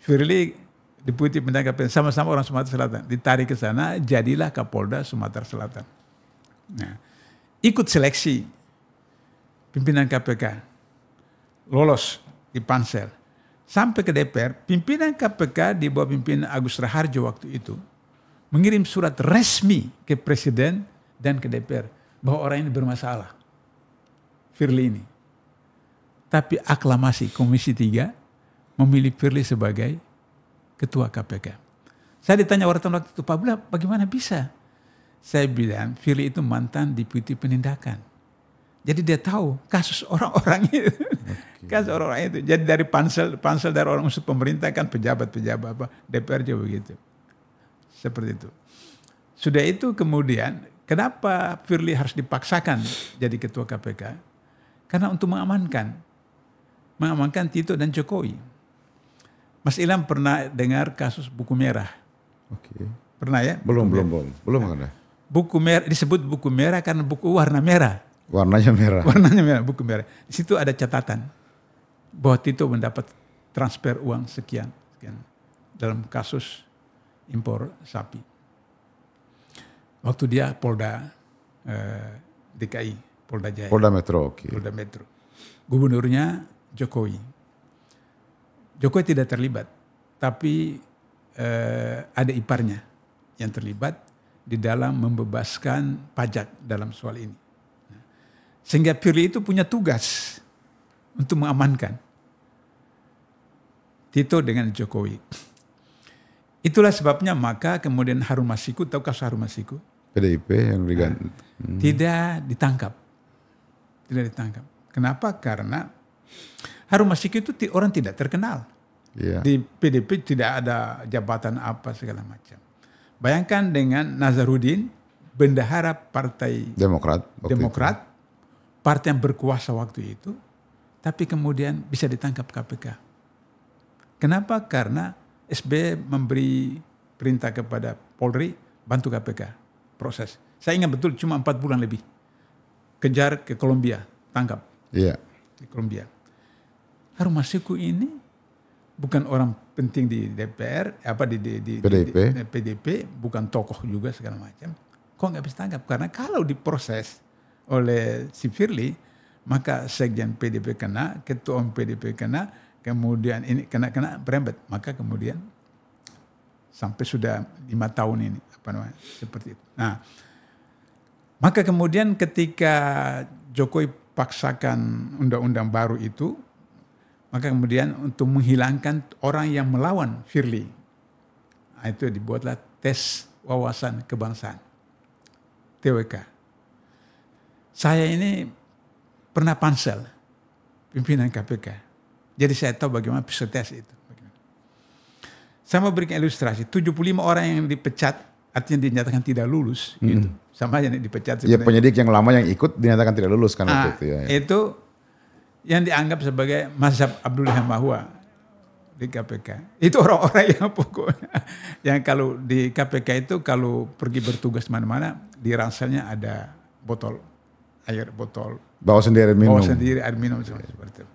Firly Deputi Penindakan, sama-sama orang Sumatera Selatan. Ditarik ke sana, jadilah Kapolda Sumatera Selatan. Nah, ikut seleksi pimpinan KPK. Lolos di pansel. Sampai ke DPR, pimpinan KPK di bawah pimpinan Agus Raharjo waktu itu mengirim surat resmi ke Presiden dan ke DPR bahwa orang ini bermasalah. Firly ini. Tapi aklamasi Komisi 3 memilih Firly sebagai Ketua KPK. Saya ditanya wartawan waktu itu, Pak Bula, bagaimana bisa? Saya bilang, Firly itu mantan Deputi Penindakan. Jadi dia tahu kasus orang-orang itu. Kasus orang-orang itu. Jadi dari pansel dari orang unsur pemerintah kan pejabat-pejabat DPR juga begitu. Seperti itu. Sudah itu kemudian, kenapa Firly harus dipaksakan jadi Ketua KPK? Karena untuk mengamankan Tito dan Jokowi. Mas Ilham pernah dengar kasus buku merah? Pernah ya? Belum ada. Buku merah disebut buku merah karena buku warna merah. Warnanya merah, buku merah. Di situ ada catatan bahwa Tito mendapat transfer uang sekian dalam kasus impor sapi. Waktu dia Polda DKI, Polda Jaya. Polda Metro, Polda Metro. Gubernurnya Jokowi. Jokowi tidak terlibat, tapi ada iparnya yang terlibat di dalam membebaskan pajak dalam soal ini. Sehingga Firly itu punya tugas untuk mengamankan Tito dengan Jokowi. Itulah sebabnya maka kemudian Harun Masiku, tahu kasus Harun Masiku? PDIP yang diganti. Tidak ditangkap. Kenapa? Karena Harun Masiku itu orang tidak terkenal. Iya. Di PDP tidak ada jabatan apa segala macam. Bayangkan dengan Nazarudin, bendahara Partai Demokrat. partai yang berkuasa waktu itu, tapi kemudian bisa ditangkap KPK. Kenapa? Karena SBY memberi perintah kepada Polri, bantu KPK proses. Saya ingat betul cuma 4 bulan lebih. Kejar ke Kolombia, tangkap. Iya. Di Kolombia. Harun Masiku ini bukan orang penting di DPR, PDP, bukan tokoh juga segala macam. Kok nggak bisa tangkap? Karena kalau diproses oleh si Firly, maka sekjen PDP kena, ketua umum PDP kena, kemudian ini kena berembet. Maka kemudian sampai sudah 5 tahun ini, seperti itu. Nah, maka kemudian ketika Jokowi paksakan undang-undang baru itu, maka kemudian untuk menghilangkan orang yang melawan Firly, nah, itu dibuatlah tes wawasan kebangsaan, TWK. Saya ini pernah pansel pimpinan KPK, jadi saya tahu bagaimana psikotes itu. Saya mau berikan ilustrasi, 75 orang yang dipecat, artinya dinyatakan tidak lulus, gitu. Sama aja dipecat. Ya, penyidik yang lama yang ikut dinyatakan tidak lulus kan waktu itu. Ya. Itu yang dianggap sebagai mazhab Abdul Hamahwa di KPK. Itu orang-orang yang pokoknya, yang kalau di KPK itu kalau pergi bertugas mana-mana, di ranselnya ada botol air, bawa sendiri air minum seperti itu.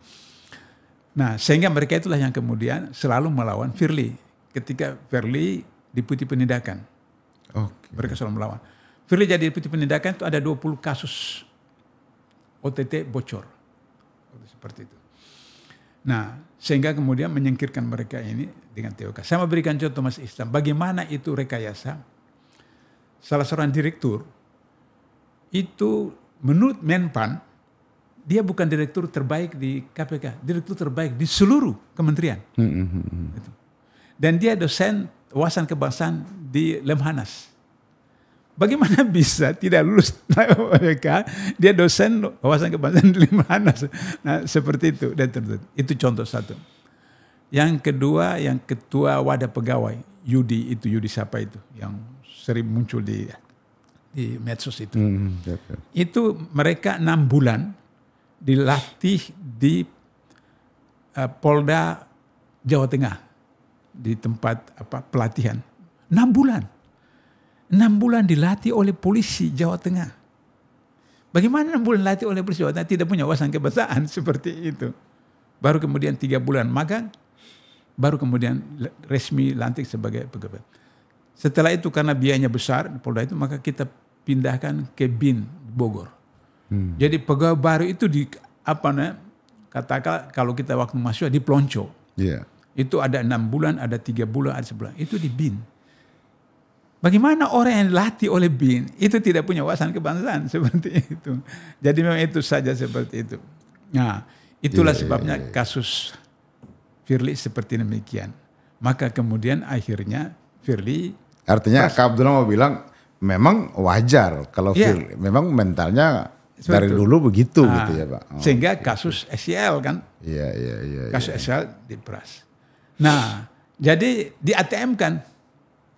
Nah, sehingga mereka itulah yang kemudian selalu melawan Firly. Ketika Firly deputi penindakan, mereka selalu melawan. Firly jadi deputi penindakan itu ada 20 kasus OTT bocor. Seperti itu. Nah, sehingga kemudian menyingkirkan mereka ini dengan TWK. Saya mau berikan contoh Mas Islam, bagaimana itu rekayasa. Salah seorang direktur, itu menurut Menpan, dia bukan direktur terbaik di KPK, direktur terbaik di seluruh kementerian. Dan dia dosen wawasan kebangsaan di Lemhanas. Bagaimana bisa tidak lulus mereka? Dia dosen wawasan kebangsaan di Lemhanas. Nah, seperti itu. Dan itu contoh satu. Yang kedua, yang ketua wadah pegawai, Yudi siapa itu? Yang sering muncul di medsos itu. Itu mereka 6 bulan dilatih di Polda Jawa Tengah. Di tempat pelatihan. 6 bulan. 6 bulan dilatih oleh polisi Jawa Tengah. Bagaimana 6 bulan dilatih oleh polisi Jawa Tengah tidak punya wawasan kebangsaan seperti itu. Baru kemudian 3 bulan magang, baru kemudian resmi lantik sebagai pegawai. Setelah itu karena biayanya besar Polda itu, maka kita pindahkan ke BIN Bogor. Jadi pegawai baru itu katakan kalau kita waktu mahasiswa di Plonco. Yeah. Itu ada 6 bulan, ada 3 bulan, ada sebulan. Itu di BIN. Bagaimana orang yang dilatih oleh BIN itu tidak punya wawasan kebangsaan seperti itu. Jadi memang itu saja seperti itu. Nah, itulah sebabnya kasus Firly seperti demikian. Maka kemudian akhirnya Firly. Artinya Kak Abdullah mau bilang memang wajar kalau Firly memang mentalnya dari dulu begitu gitu ya Pak. Sehingga kasus SEL kan. Iya. Kasus SEL diperas. Nah, jadi di ATM kan.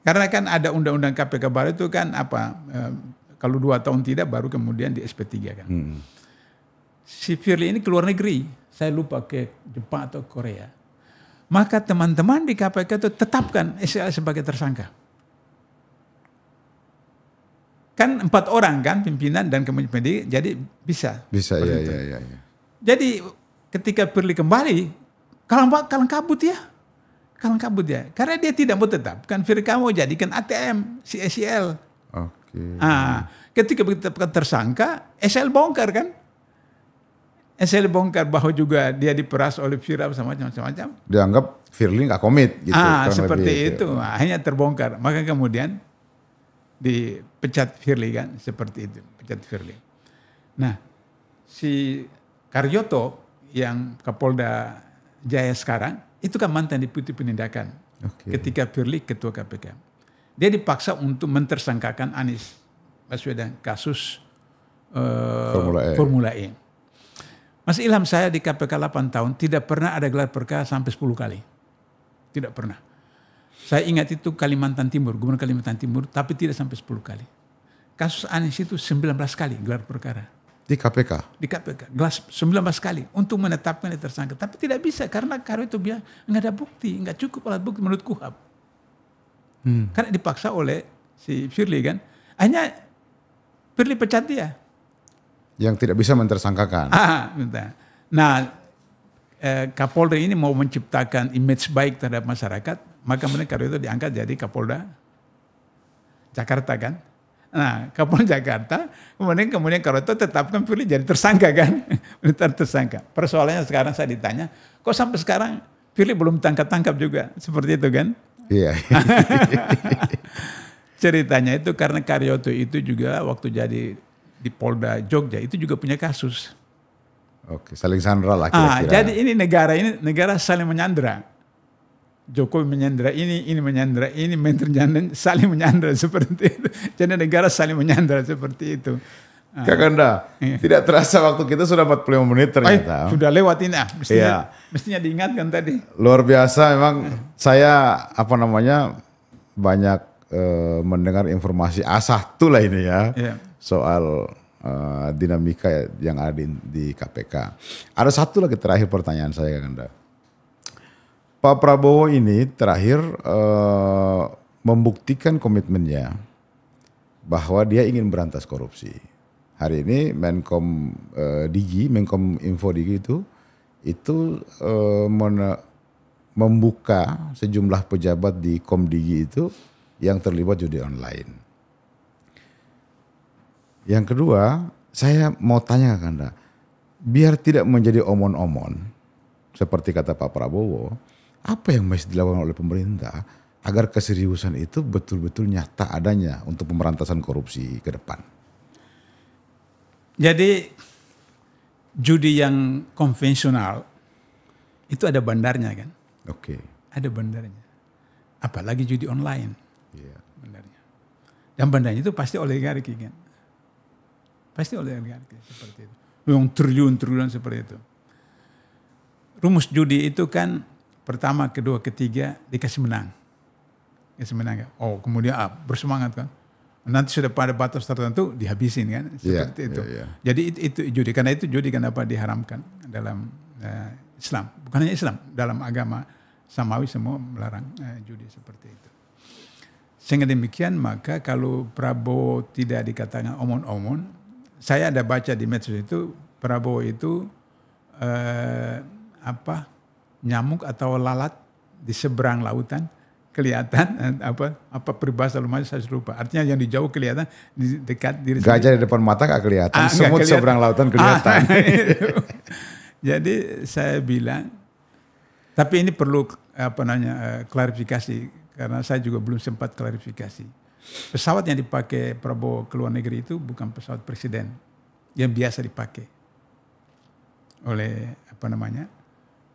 Karena kan ada undang-undang KPK baru itu kan kalau 2 tahun tidak baru kemudian di SP3 kan. Si Firly ini keluar negeri, saya lupa ke Jepang atau Korea. Maka teman-teman di KPK itu tetapkan SEL sebagai tersangka. Kan 4 orang kan pimpinan dan kemudian penyidik, jadi bisa. Bisa ya. Jadi ketika Firly kembali, kalang kabut ya. Karena dia tidak mau tetap. Kan Firly kamu jadikan ATM, si SEL. Ketika ditetapkan tersangka, SEL bongkar kan. SEL bongkar bahwa juga dia diperas oleh Firly macam-macam. Dianggap Firly nggak komit gitu. Seperti itu. Akhirnya terbongkar. Maka kemudian dipecat Firly kan. Seperti itu. Pecat Firly. Nah, si Karyoto yang Kapolda Jaya sekarang, itu kan mantan deputi penindakan ketika Firly ketua KPK. Dia dipaksa untuk mentersangkakan Anies Baswedan kasus Formula E. Mas Ilham, saya di KPK 8 tahun tidak pernah ada gelar perkara sampai 10 kali. Tidak pernah. Saya ingat itu Kalimantan Timur, Gubernur Kalimantan Timur, tapi tidak sampai 10 kali. Kasus Anies itu 19 kali gelar perkara. Di KPK? Di KPK, 19 kali untuk menetapkan yang tersangka. Tapi tidak bisa karena itu bilang nggak ada bukti, nggak cukup alat bukti menurut KUHAP. Karena dipaksa oleh si Firly kan. Hanya Firly pecat dia. Yang tidak bisa mentersangkakan. Nah, Kapolda ini mau menciptakan image baik terhadap masyarakat, maka mereka itu diangkat jadi Kapolda Jakarta kan. Nah, Kapolda Jakarta, kemudian Karoto tetapkan Firly jadi tersangka kan. Tersangka. Persoalannya sekarang saya ditanya, kok sampai sekarang Firly belum tangkap juga, seperti itu kan? Iya. Ceritanya itu karena Karyoto itu juga waktu jadi di Polda Jogja itu juga punya kasus. Oke, saling sandra lah kira-kira. Jadi ini negara saling menyandra. Jokowi menyandra ini menyandra ini, Menteri Jangan saling menyandra seperti itu. Jadi negara saling menyandra seperti itu. Kak Ganda, tidak terasa waktu kita sudah 45 menit ternyata. Sudah lewat ini, mestinya diingatkan tadi. Luar biasa memang saya banyak mendengar informasi A1 lah ini ya. Soal dinamika yang ada di KPK. Ada satu lagi terakhir pertanyaan saya Kak Ganda. Pak Prabowo ini terakhir membuktikan komitmennya bahwa dia ingin berantas korupsi. Hari ini Menkom Info Digi itu membuka sejumlah pejabat di Komdigi itu yang terlibat judi online. Yang kedua, saya mau tanya ke Anda, biar tidak menjadi omon-omon, seperti kata Pak Prabowo, apa yang mesti dilakukan oleh pemerintah agar keseriusan itu betul-betul nyata adanya untuk pemberantasan korupsi ke depan? Jadi judi yang konvensional itu ada bandarnya kan? Oke. Ada bandarnya. Apalagi judi online. Iya. Bandarnya. Dan bandarnya itu pasti oligarki kan? Pasti oligarki seperti itu. Yang triliun seperti itu. Rumus judi itu kan pertama, kedua, ketiga dikasih menang. Dikasih menang. Oh, kemudian bersemangat kan. Nanti sudah pada batas tertentu dihabisin kan. Seperti itu. Jadi itu judi. Karena itu judi kenapa diharamkan dalam Islam. Bukan hanya Islam. Dalam agama Samawi semua melarang judi seperti itu. Sehingga demikian maka kalau Prabowo tidak dikatakan omon-omon, saya ada baca di medsos itu Prabowo itu nyamuk atau lalat di seberang lautan kelihatan apa peribahasa lumayan saya lupa. Artinya yang di jauh kelihatan, di dekat diri sendiri. Gajah di depan mata gak kelihatan, semut kelihatan. Seberang lautan kelihatan. Jadi saya bilang, tapi ini perlu klarifikasi karena saya juga belum sempat klarifikasi. Pesawat yang dipakai Prabowo ke luar negeri itu bukan pesawat presiden yang biasa dipakai oleh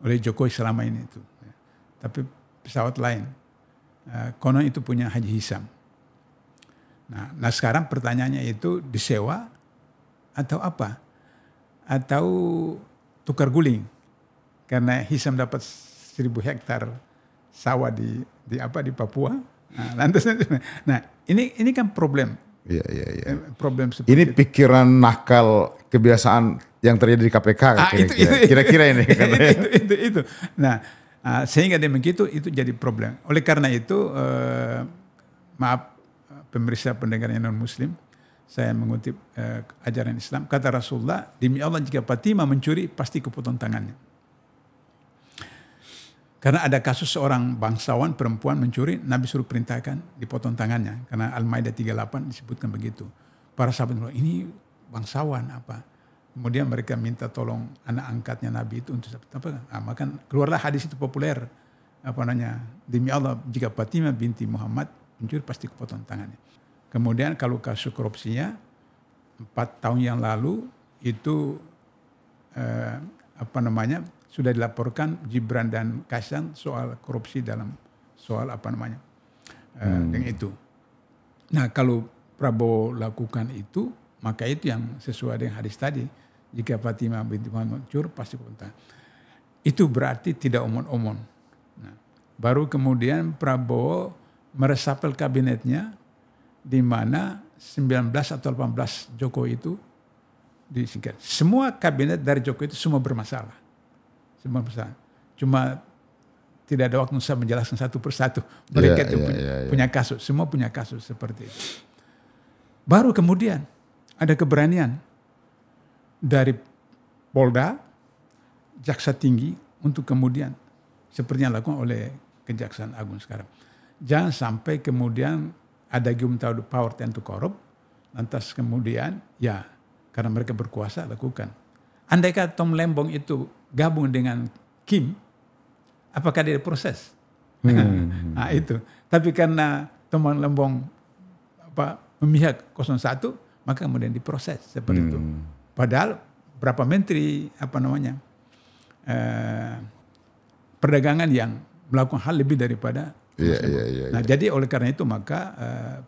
oleh Jokowi selama ini itu. Tapi pesawat lain. Konon itu punya Haji Hisam. Nah sekarang pertanyaannya itu disewa atau apa? Atau tukar guling? Karena Hisam dapat 1.000 hektar sawah di Papua. Nah, ini kan problem. Iya. Problem seperti ini pikiran nakal kebiasaan yang terjadi di KPK kira-kira ini. Itu. Nah, sehingga demikian itu jadi problem. Oleh karena itu, maaf pemirsa pendengar yang non Muslim, saya mengutip ajaran Islam. Kata Rasulullah, demi Allah jika Fatimah mencuri pasti kepotong tangannya. Karena ada kasus seorang bangsawan perempuan mencuri, Nabi suruh perintahkan dipotong tangannya. Karena Al-Maidah 38 disebutkan begitu. Para sahabat bilang, ini bangsawan apa? Kemudian mereka minta tolong anak angkatnya Nabi itu untuk apa? Maka keluarlah hadis itu populer. Demi Allah jika Fatimah binti Muhammad mencuri pasti kepotong tangannya. Kemudian kalau kasus korupsinya 4 tahun yang lalu itu sudah dilaporkan Gibran dan Kaisang soal korupsi dalam soal dengan itu. Nah kalau Prabowo lakukan itu, maka itu yang sesuai dengan hadis tadi. Jika Fatimah binti Muhammad muncul pasti pemerintahan. Itu berarti tidak omon-omon. Nah, baru kemudian Prabowo meresapel kabinetnya di mana 19 atau 18 Jokowi itu disingkat. Semua kabinet dari Jokowi itu semua bermasalah. Semua bermasalah. Cuma tidak ada waktu saya menjelaskan satu persatu. Mereka punya kasus. Semua punya kasus seperti itu. Baru kemudian ada keberanian dari Polda, Jaksa Tinggi untuk kemudian seperti yang dilakukan oleh Kejaksaan Agung sekarang. Jangan sampai kemudian ada gium power tend to corrupt, lantas kemudian ya karena mereka berkuasa lakukan. Andai kata Tom Lembong itu gabung dengan Kim, apakah dia diproses? Nah itu. Tapi karena Tom Lembong memihak 01, maka kemudian diproses seperti itu. Padahal berapa menteri perdagangan yang melakukan hal lebih daripada Nah jadi oleh karena itu maka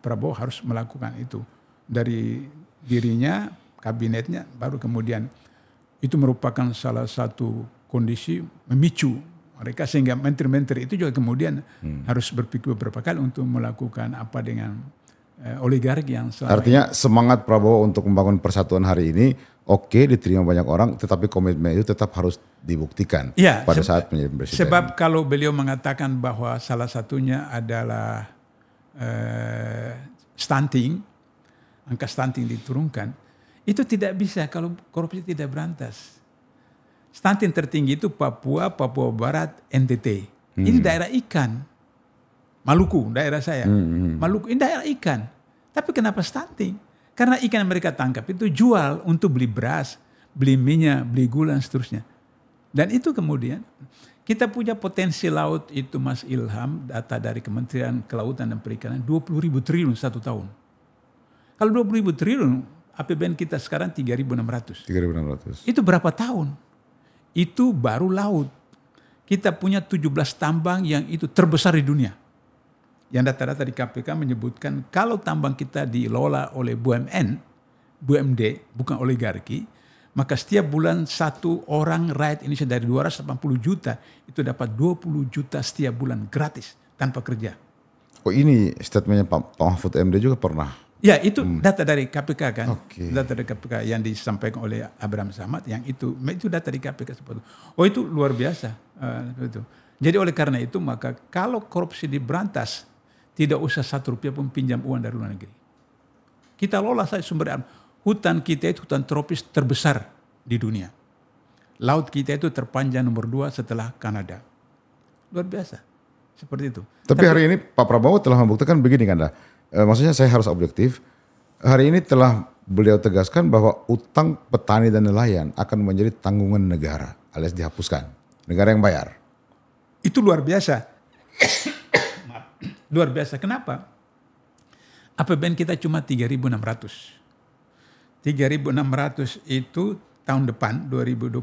Prabowo harus melakukan itu dari dirinya, kabinetnya, baru kemudian itu merupakan salah satu kondisi memicu mereka sehingga menteri-menteri itu juga kemudian harus berpikir beberapa kali untuk melakukan apa dengan oligarki yang selama artinya ini. Semangat Prabowo untuk membangun persatuan hari ini oke, diterima banyak orang, tetapi komitmen itu tetap harus dibuktikan pada saat menjadi presiden. Sebab kalau beliau mengatakan bahwa salah satunya adalah stunting, angka stunting diturunkan, itu tidak bisa kalau korupsi tidak berantas. Stunting tertinggi itu Papua, Papua Barat, NTT. Ini daerah ikan. Maluku, daerah saya. Maluku, ini daerah ikan. Tapi kenapa stunting? Karena ikan yang mereka tangkap itu jual untuk beli beras, beli minyak, beli gula, dan seterusnya. Dan itu kemudian kita punya potensi laut itu Mas Ilham, data dari Kementerian Kelautan dan Perikanan, 20.000 triliun satu tahun. Kalau 20.000 triliun, APBN kita sekarang 3.600. 3.600. Itu berapa tahun? Itu baru laut. Kita punya 17 tambang yang itu terbesar di dunia. Yang data-data di KPK menyebutkan kalau tambang kita dikelola oleh BUMN, BUMD, bukan oligarki, maka setiap bulan satu orang rakyat Indonesia dari 280 juta itu dapat 20 juta setiap bulan gratis tanpa kerja. Oh ini statementnya Pak Mahfud MD juga pernah? Ya itu data dari KPK kan, data dari KPK yang disampaikan oleh Abraham Samad yang itu data di KPK seperti itu. Oh itu luar biasa. Jadi oleh karena itu maka kalau korupsi diberantas, tidak usah Rp1 pun pinjam uang dari luar negeri. Kita lola saja sumber daya. Hutan kita itu hutan tropis terbesar di dunia. Laut kita itu terpanjang nomor 2 setelah Kanada. Luar biasa. Seperti itu. Tapi hari ini Pak Prabowo telah membuktikan begini kan, maksudnya saya harus objektif. Hari ini telah beliau tegaskan bahwa utang petani dan nelayan akan menjadi tanggungan negara alias dihapuskan. Negara yang bayar. Itu luar biasa. Luar biasa. Kenapa? APBN kita cuma 3.600. 3.600 itu tahun depan 2025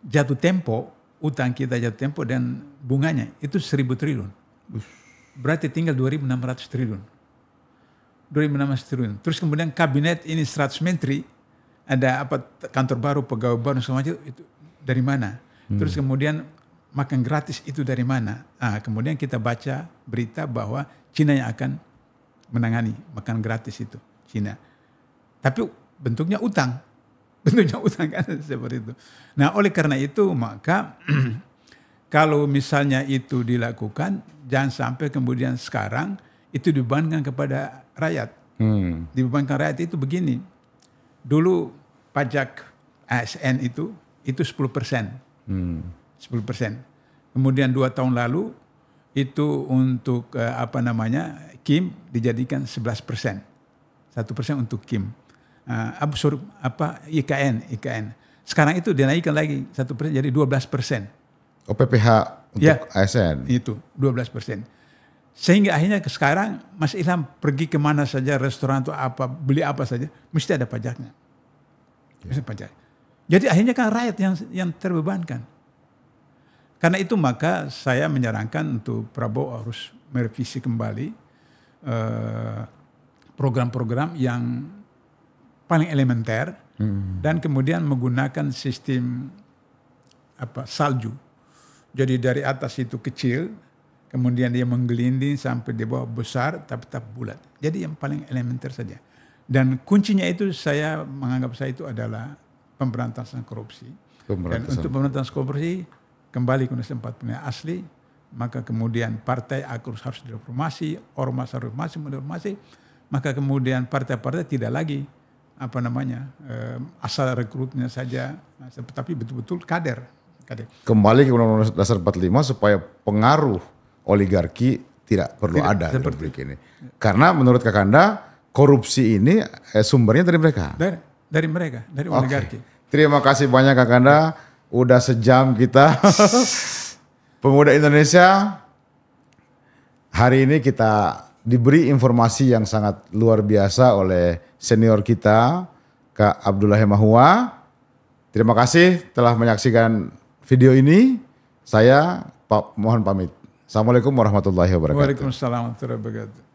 jatuh tempo, utang kita jatuh tempo dan bunganya itu 1.000 triliun. Berarti tinggal 2.600 triliun. 2.600 triliun. Terus kemudian kabinet ini 100 menteri, ada kantor baru, pegawai baru segala macam itu dari mana? Terus kemudian makan gratis itu dari mana? Kemudian kita baca berita bahwa Cina yang akan menangani makan gratis itu, Cina. Tapi bentuknya utang. Bentuknya utang kan seperti itu. Nah oleh karena itu maka kalau misalnya itu dilakukan, jangan sampai kemudian sekarang itu dibebankan kepada rakyat. Dibebankan rakyat itu begini. Dulu pajak ASN itu 10%. 10%. Kemudian 2 tahun lalu itu untuk KIM dijadikan 11%. 1% untuk KIM. IKN. Sekarang itu dinaikkan lagi 1% jadi 12%. Oh PPH untuk ASN? Itu 12%. Sehingga akhirnya sekarang Mas Ilham pergi kemana saja, restoran atau apa, beli apa saja, mesti ada pajaknya. Mesti pajak. Jadi akhirnya kan rakyat yang terbebankan. Karena itu maka saya menyarankan untuk Prabowo harus merevisi kembali program-program yang paling elementer Dan kemudian menggunakan sistem salju. Jadi dari atas itu kecil, kemudian dia menggelinding sampai di bawah besar tapi tetap bulat. Jadi yang paling elementer saja. Dan kuncinya itu saya menganggap saya itu adalah pemberantasan korupsi. Dan untuk pemberantasan korupsi kembali ke Undang-Undang 45 asli, maka kemudian partai harus direformasi, ormas harus direformasi, maka kemudian partai-partai tidak lagi asal rekrutnya saja, tapi betul-betul kader. Kembali ke Undang-Undang Dasar 45 supaya pengaruh oligarki tidak perlu ada di republik ini. Karena menurut Kakanda korupsi ini sumbernya dari mereka. Dari mereka, dari oligarki. Terima kasih banyak Kakanda, udah sejam kita. Pemuda Indonesia, hari ini kita diberi informasi yang sangat luar biasa oleh senior kita, Kak Abdullah Hemahua. Terima kasih telah menyaksikan video ini. Saya mohon pamit. Assalamualaikum warahmatullahi wabarakatuh. Waalaikumsalam warahmatullahi wabarakatuh.